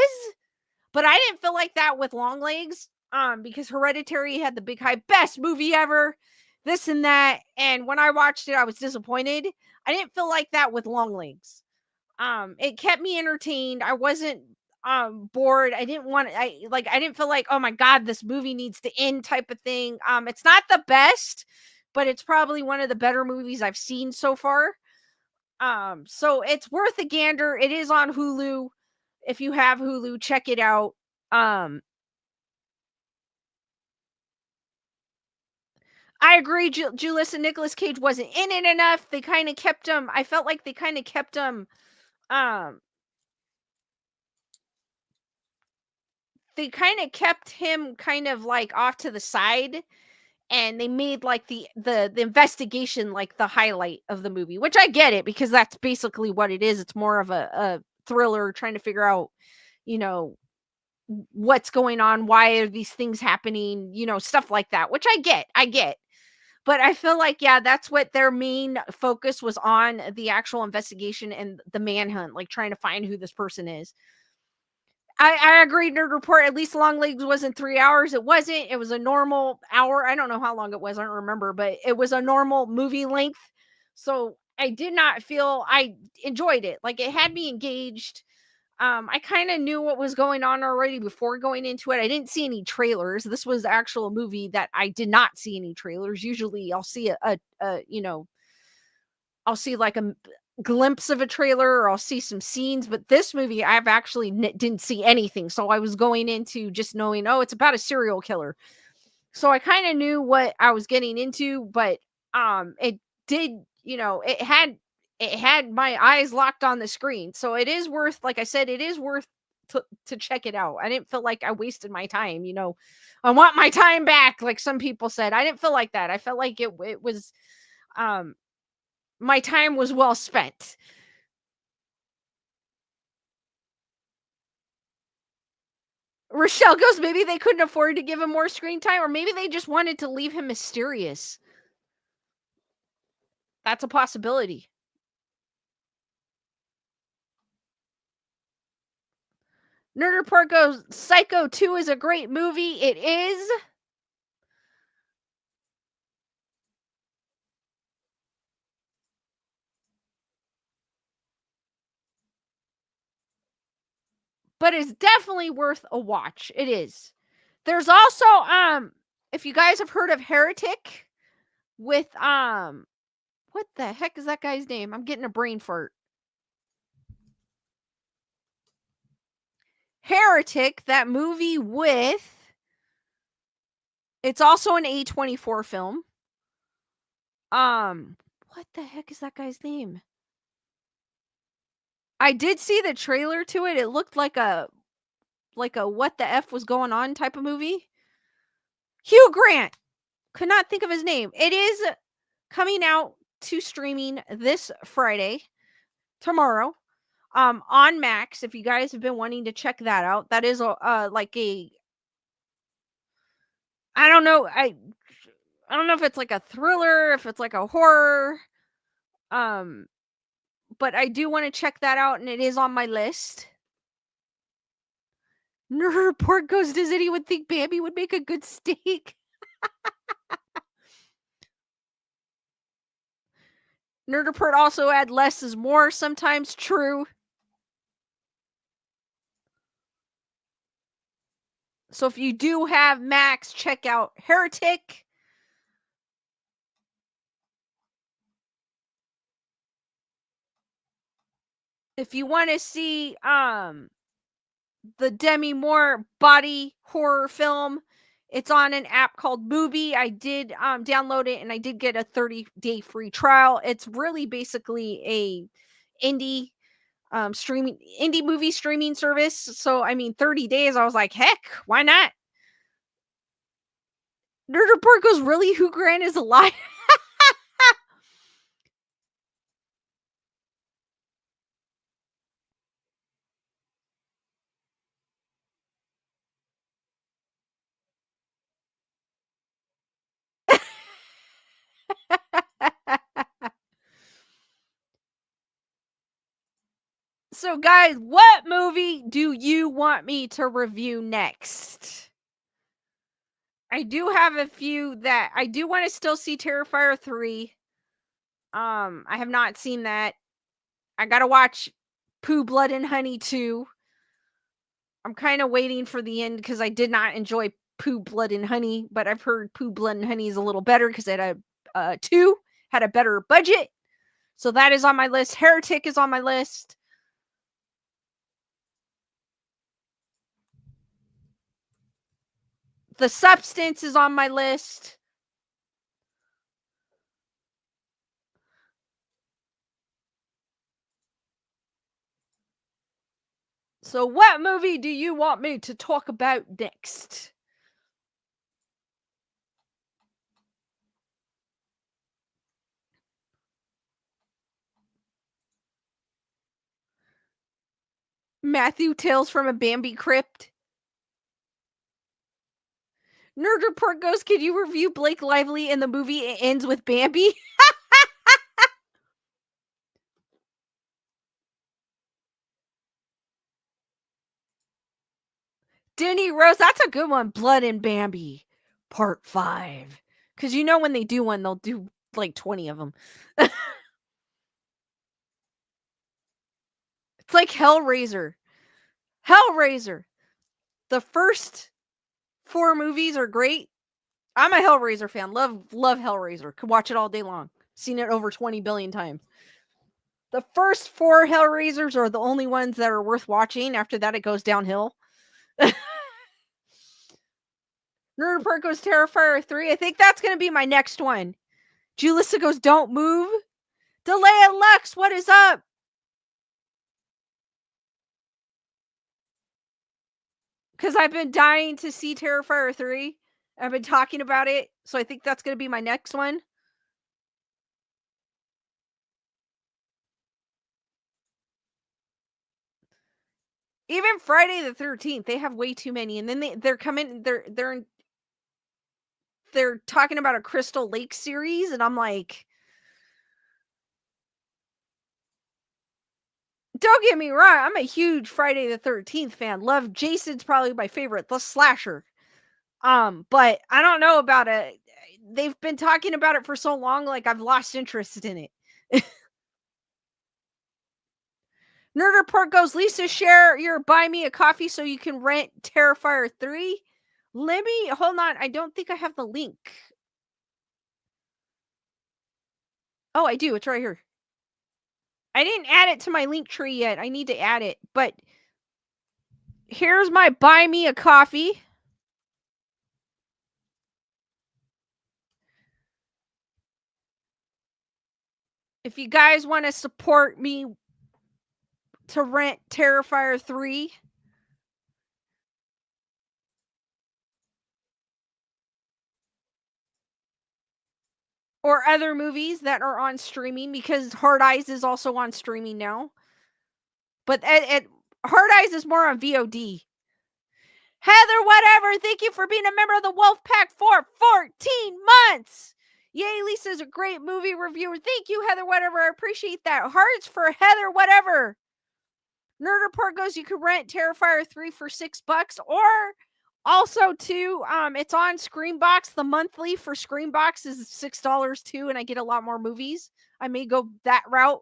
But I didn't feel like that with Longlegs. Because Hereditary had the big hype, best movie ever, this and that. And when I watched it, I was disappointed. I didn't feel like that with Longlegs. It kept me entertained. I wasn't bored. I didn't feel like, oh my god, this movie needs to end type of thing. It's not the best, but it's probably one of the better movies I've seen so far. So it's worth a gander. It is on Hulu. If you have Hulu, check it out. Um I agree. Julius and Nicolas Cage wasn't in it enough. They kind of kept him. I felt like they kind of kept him. Um, they kind of kept him kind of like off to the side, and they made like the investigation like the highlight of the movie, which I get it because that's basically what it is. It's more of a thriller trying to figure out, you know, what's going on, why are these things happening, stuff like that, which I get. But I feel like, yeah, that's what their main focus was on, the actual investigation and the manhunt, like trying to find who this person is. I agree, Nerd Report. At least Longlegs wasn't 3 hours. It wasn't. It was a normal hour. I don't know how long it was. I don't remember, but it was a normal movie length. So I did not feel I enjoyed it. Like it had me engaged. I kind of knew what was going on already before going into it. I didn't see any trailers. This was the actual movie that I did not see any trailers. Usually I'll see I'll see like a glimpse of a trailer or I'll see some scenes, but this movie I've actually didn't see anything. So I was going into just knowing, oh, it's about a serial killer. So I kind of knew what I was getting into, but it did, it had my eyes locked on the screen. So it is worth, like I said, it is worth to check it out. I didn't feel like I wasted my time, I want my time back, like some people said. I didn't feel like that. I felt like it was um my time was well spent. Rochelle goes, maybe they couldn't afford to give him more screen time, or maybe they just wanted to leave him mysterious. That's a possibility. Nerd Report goes, Psycho 2 is a great movie. It is. But it's definitely worth a watch. It is. There's also, if you guys have heard of Heretic with, what the heck is that guy's name? I'm getting a brain fart. Heretic, that movie with, it's also an A24 film. What the heck is that guy's name? I did see the trailer to it. It looked like a what the F was going on type of movie. Hugh Grant. Could not think of his name. It is coming out to streaming this Friday, tomorrow, on Max. If you guys have been wanting to check that out, that is like a, I don't know, I don't know if it's like a thriller, if it's like a horror, um, but I do want to check that out, and it is on my list. Nerd Report goes, does anyone think Bambi would make a good steak? Nerd Report also add less is more, sometimes true. So if you do have Max, check out Heretic. If you want to see the Demi Moore body horror film, it's on an app called Mubi. I did download it and I did get a 30-day free trial. It's really basically a indie movie streaming service. So I mean 30 days, I was like, heck, why not? Nerd Report goes, really? Hugh Grant is alive? So, guys, what movie do you want me to review next? I do have a few that I do want to still see. Terrifier 3. I have not seen that. I gotta watch Pooh, Blood, and Honey 2. I'm kind of waiting for the end because I did not enjoy Pooh, Blood, and Honey, but I've heard Pooh, Blood, and Honey is a little better because it had 2 had a better budget. So that is on my list. Heretic is on my list. The Substance is on my list. So, what movie do you want me to talk about next? Matthew Tales from a Bambi Crypt. Nerd Report goes, can you review Blake Lively in the movie It Ends with Bambi? Denny Rose, that's a good one. Blood and Bambi, Part 5. Because you know when they do one, they'll do like 20 of them. It's like Hellraiser. Hellraiser. The first 4 movies are great. I'm a Hellraiser fan. Love Hellraiser. Could watch it all day long. Seen it over 20 billion times. The first 4 Hellraisers are the only ones that are worth watching. After that, it goes downhill. Nerd Report goes Terrifier 3. I think that's going to be my next one. Julissa goes, don't move. Delay Lex, what is up? Because I've been dying to see Terrifier 3. I've been talking about it. So I think that's going to be my next one. Even Friday the 13th, they have way too many. And then they're coming, they're talking about a Crystal Lake series. And I'm like, don't get me wrong, I'm a huge Friday the 13th fan. Love Jason's probably my favorite, the slasher. But I don't know about it. They've been talking about it for so long, like I've lost interest in it. Nerd Report goes, Lisa, share your buy me a coffee so you can rent Terrifier 3. Let me hold on. I don't think I have the link. Oh, I do. It's right here. I didn't add it to my link tree yet. I need to add it. But here's my buy me a coffee. If you guys want to support me to rent Terrifier 3, or other movies that are on streaming, because Hard Eyes is also on streaming now. But Hard Eyes is more on VOD. Heather, whatever, thank you for being a member of the Wolf Pack for 14 months. Yay, Lisa's a great movie reviewer. Thank you, Heather, whatever. I appreciate that. Hearts for Heather, whatever. Nerd Report goes, you can rent Terrifier 3 for $6, or also too, it's on Screambox. The monthly for Screambox is $6 too, and I get a lot more movies. I may go that route.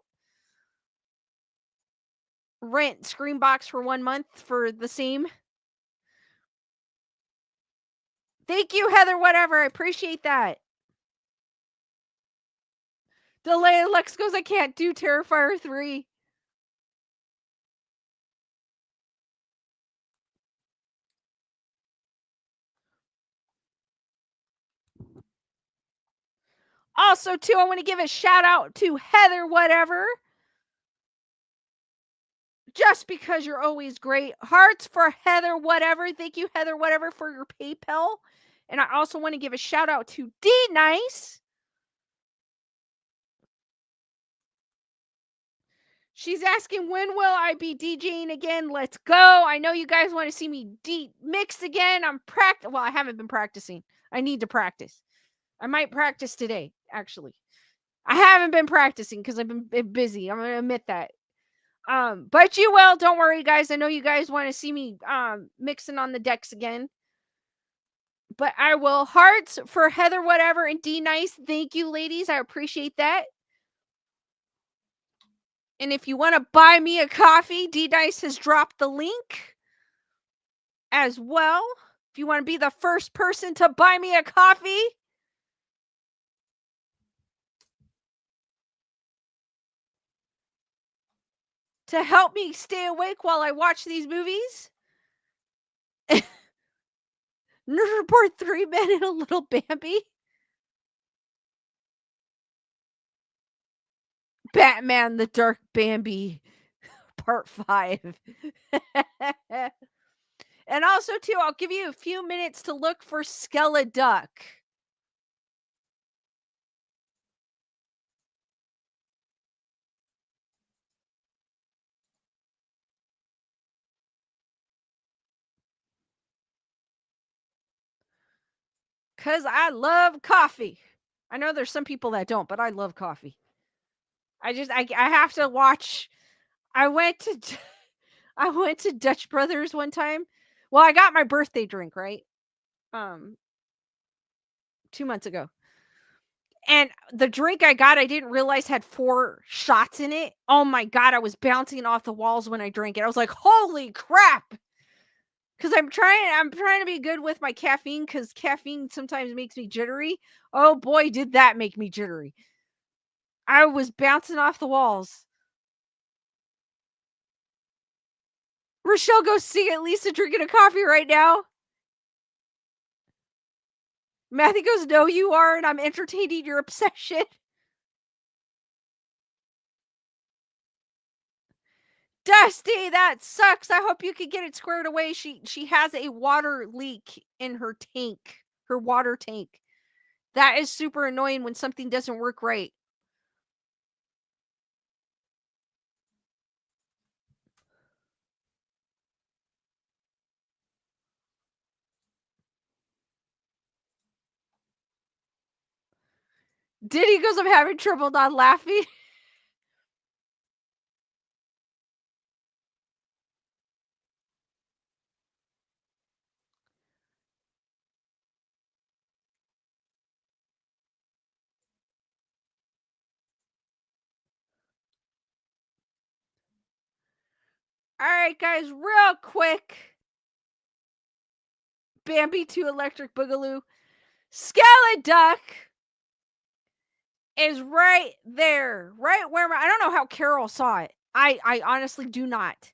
Rent Screambox for 1 month for the same. Thank you, Heather, whatever. I appreciate that. Delay Lex goes, I can't do Terrifier 3. Also, too, I want to give a shout out to Heather, whatever. Just because you're always great. Hearts for Heather, whatever. Thank you, Heather, whatever, for your PayPal. And I also want to give a shout out to D Nice. She's asking, when will I be DJing again? Let's go. I know you guys want to see me mix again. Well, I haven't been practicing. I need to practice. I might practice today, actually. I haven't been practicing because I've been busy. I'm going to admit that. But you will. Don't worry, guys. I know you guys want to see me mixing on the decks again. But I will. Hearts for Heather, whatever, and D Nice. Thank you, ladies. I appreciate that. And if you want to buy me a coffee, D Nice has dropped the link as well. If you want to be the first person to buy me a coffee, to help me stay awake while I watch these movies. Nerd Report 3 Men and a Little Bambi. Batman the Dark Bambi. part 5. And also, too, I'll give you a few minutes to look for skeleduck. Cause I love coffee. I know there's some people that don't, but I love coffee. I have to watch. I went to I went to Dutch Brothers one time. Well, I got my birthday drink, right? Um, 2 months ago. And the drink I got, I didn't realize had 4 shots in it. Oh my god, I was bouncing off the walls when I drank it. I was like, "Holy crap!" Because I'm trying to be good with my caffeine, because caffeine sometimes makes me jittery. Oh boy, did that make me jittery. I was bouncing off the walls. Rochelle goes see at Lisa drinking a coffee right now. Matthew goes, "No, you are, and I'm entertaining your obsession." Dusty, that sucks. I hope you can get it squared away. She has a water leak in her tank, her water tank. That is super annoying when something doesn't work right. Diddy goes, "I'm having trouble not laughing." All right, guys, real quick. Bambi to Electric Boogaloo. Skeleduck is right there, right where I don't know how Carol saw it. I honestly do not.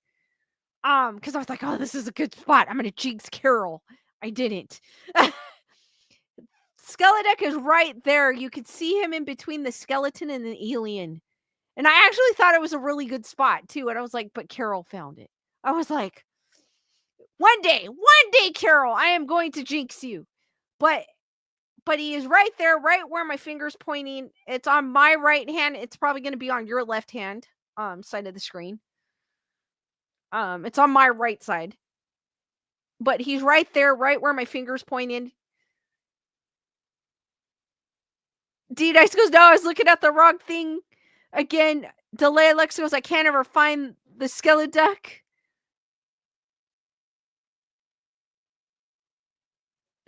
Because I was like, "Oh, this is a good spot. I'm gonna jinx Carol." I didn't. Skeleduck is right there. You could see him in between the skeleton and the alien. And I actually thought it was a really good spot too. And I was like, but Carol found it. I was like, one day, Carol, I am going to jinx you. But he is right there, right where my finger's pointing. It's on my right hand. It's probably gonna be on your left hand side of the screen. It's on my right side. But he's right there, right where my finger's pointing. D Dice goes, "No, I was looking at the wrong thing." Again, Delay Alexa goes, "I can't ever find the skeleduck."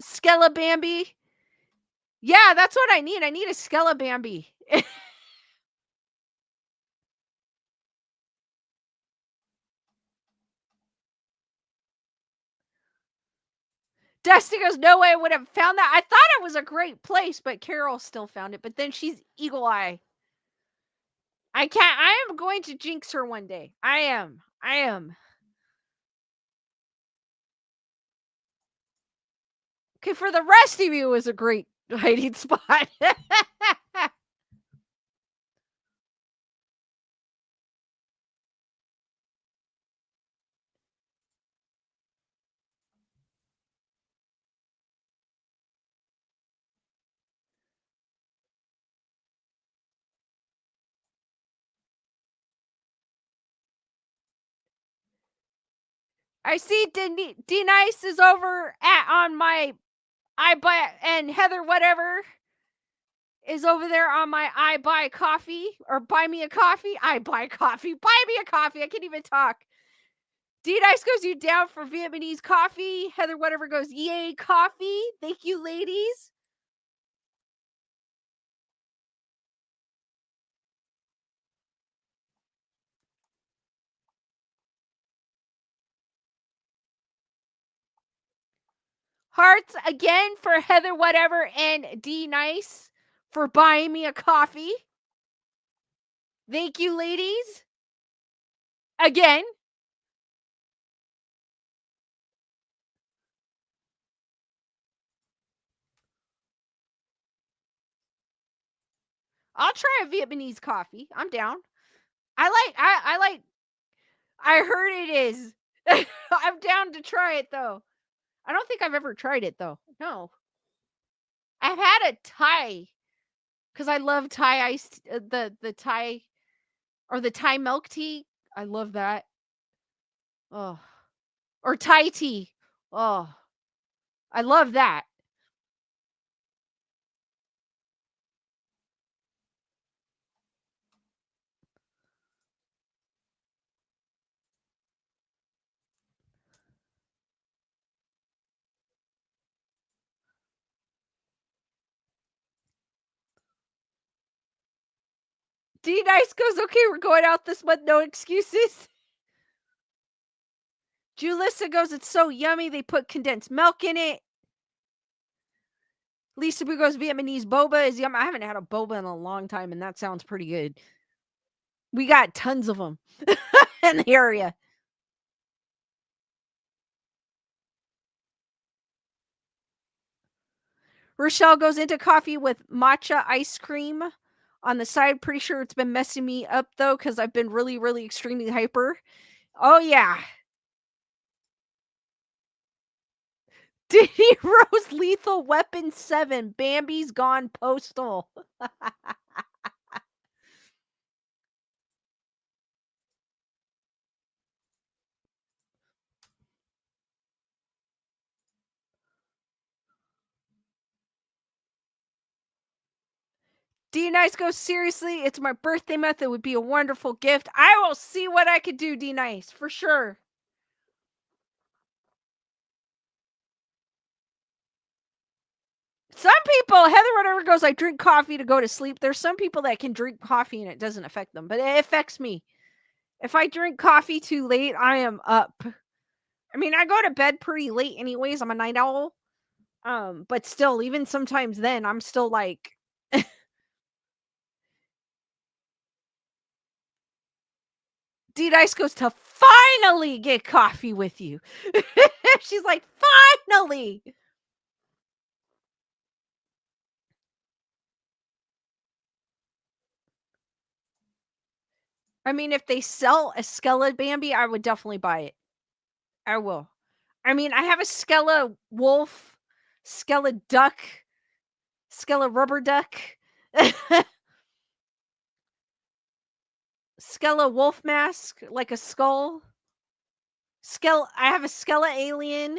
Skelebambi. Yeah, that's what I need. I need a Skelebambi. Dusty goes, "No way I would have found that. I thought it was a great place, but Carol still found it. But then she's eagle eye. I can't. I am going to jinx her one day. I am. I am." Okay, for the rest of you, it was a great hiding spot. I see D Nice is over on my I buy, and Heather whatever is over there on my I buy coffee or buy me a coffee. I buy coffee. Buy me a coffee. I can't even talk. D Dice goes, "You down for Vietnamese coffee?" Heather whatever goes, "Yay, coffee. Thank you, ladies." Hearts again for Heather whatever and D Nice for buying me a coffee. Thank you, ladies. Again. I'll try a Vietnamese coffee. I'm down. I like I heard it is. I'm down to try it though. I don't think I've ever tried it though. No. I've had a Thai because I love Thai iced the Thai or the Thai milk tea. I love that. Oh, or Thai tea. Oh, I love that. D Nice goes, okay, we're going out this month, no excuses. Julissa goes, it's so yummy. They put condensed milk in it. Lisa Boo goes, Vietnamese boba is yum. I haven't had a boba in a long time, and that sounds pretty good. We got tons of them in the area. Rochelle goes into coffee with matcha ice cream on the side. Pretty sure it's been messing me up though, because I've been really, really extremely hyper. Oh yeah. Diddy Rose Lethal Weapon 7. Bambi's gone postal. D Nice goes, seriously, it's my birthday month. It would be a wonderful gift. I will see what I could do, D Nice, for sure. Some people, Heather whatever goes, I drink coffee to go to sleep. There's some people that can drink coffee and it doesn't affect them, but it affects me. If I drink coffee too late, I am up. I mean, I go to bed pretty late anyways. I'm a night owl. But still, even sometimes then, I'm still like D Dice goes to finally get coffee with you. She's like, finally. I mean, if they sell a Skella Bambi, I would definitely buy it. I will. I mean, I have a Skella wolf, Skella duck, Skella rubber duck, Skella wolf mask, like a skull. I have a Skella alien.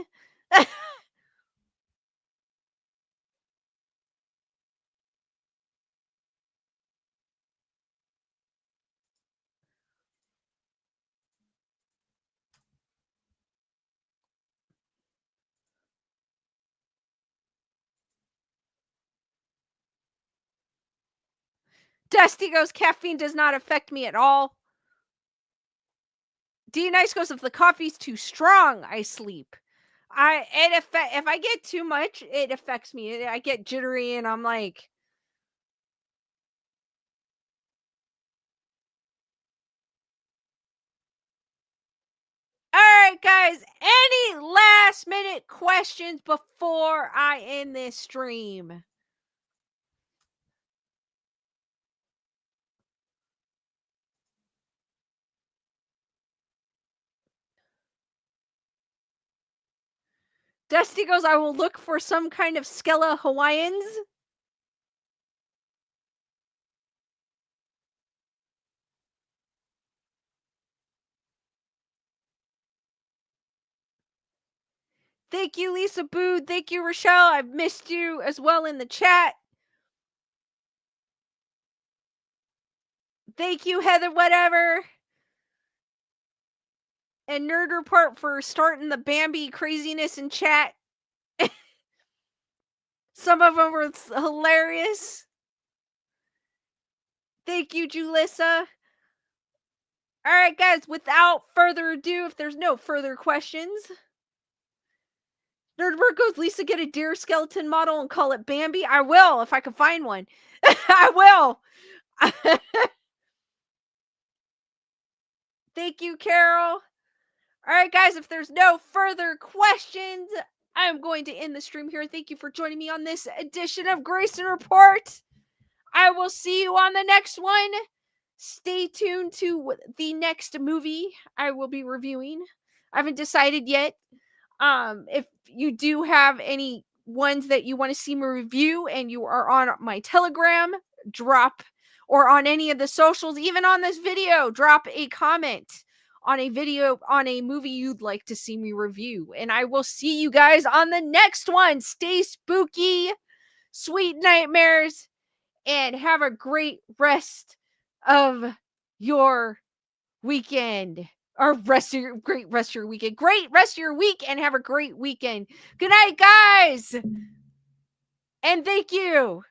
Dusty goes, caffeine does not affect me at all. D Nice goes, if the coffee's too strong, I sleep. If I get too much, it affects me. I get jittery and I'm like, all right, guys, any last minute questions before I end this stream? Dusty goes, I will look for some kind of Skella Hawaiians. Thank you, Lisa Boo. Thank you, Rochelle. I've missed you as well in the chat. Thank you, Heather, whatever. And Nerd Report for starting the Bambi craziness in chat. Some of them were hilarious. Thank you, Julissa. All right, guys, without further ado, if there's no further questions, Nerdbird goes, Lisa, get a deer skeleton model and call it Bambi. I will, if I can find one. I will. Thank you, Carol. All right, guys, if there's no further questions, I'm going to end the stream here. Thank you for joining me on this edition of Grayson Report. I will see you on the next one. Stay tuned to the next movie I will be reviewing. I haven't decided yet. If you do have any ones that you want to see me review and you are on my Telegram, drop, or on any of the socials, even on this video, drop a comment on a video on a movie you'd like to see me review. And I will see you guys on the next one. Stay spooky, sweet nightmares, and have a great rest of your weekend. Or great rest of your weekend. Great rest of your week and have a great weekend. Good night, guys. And thank you.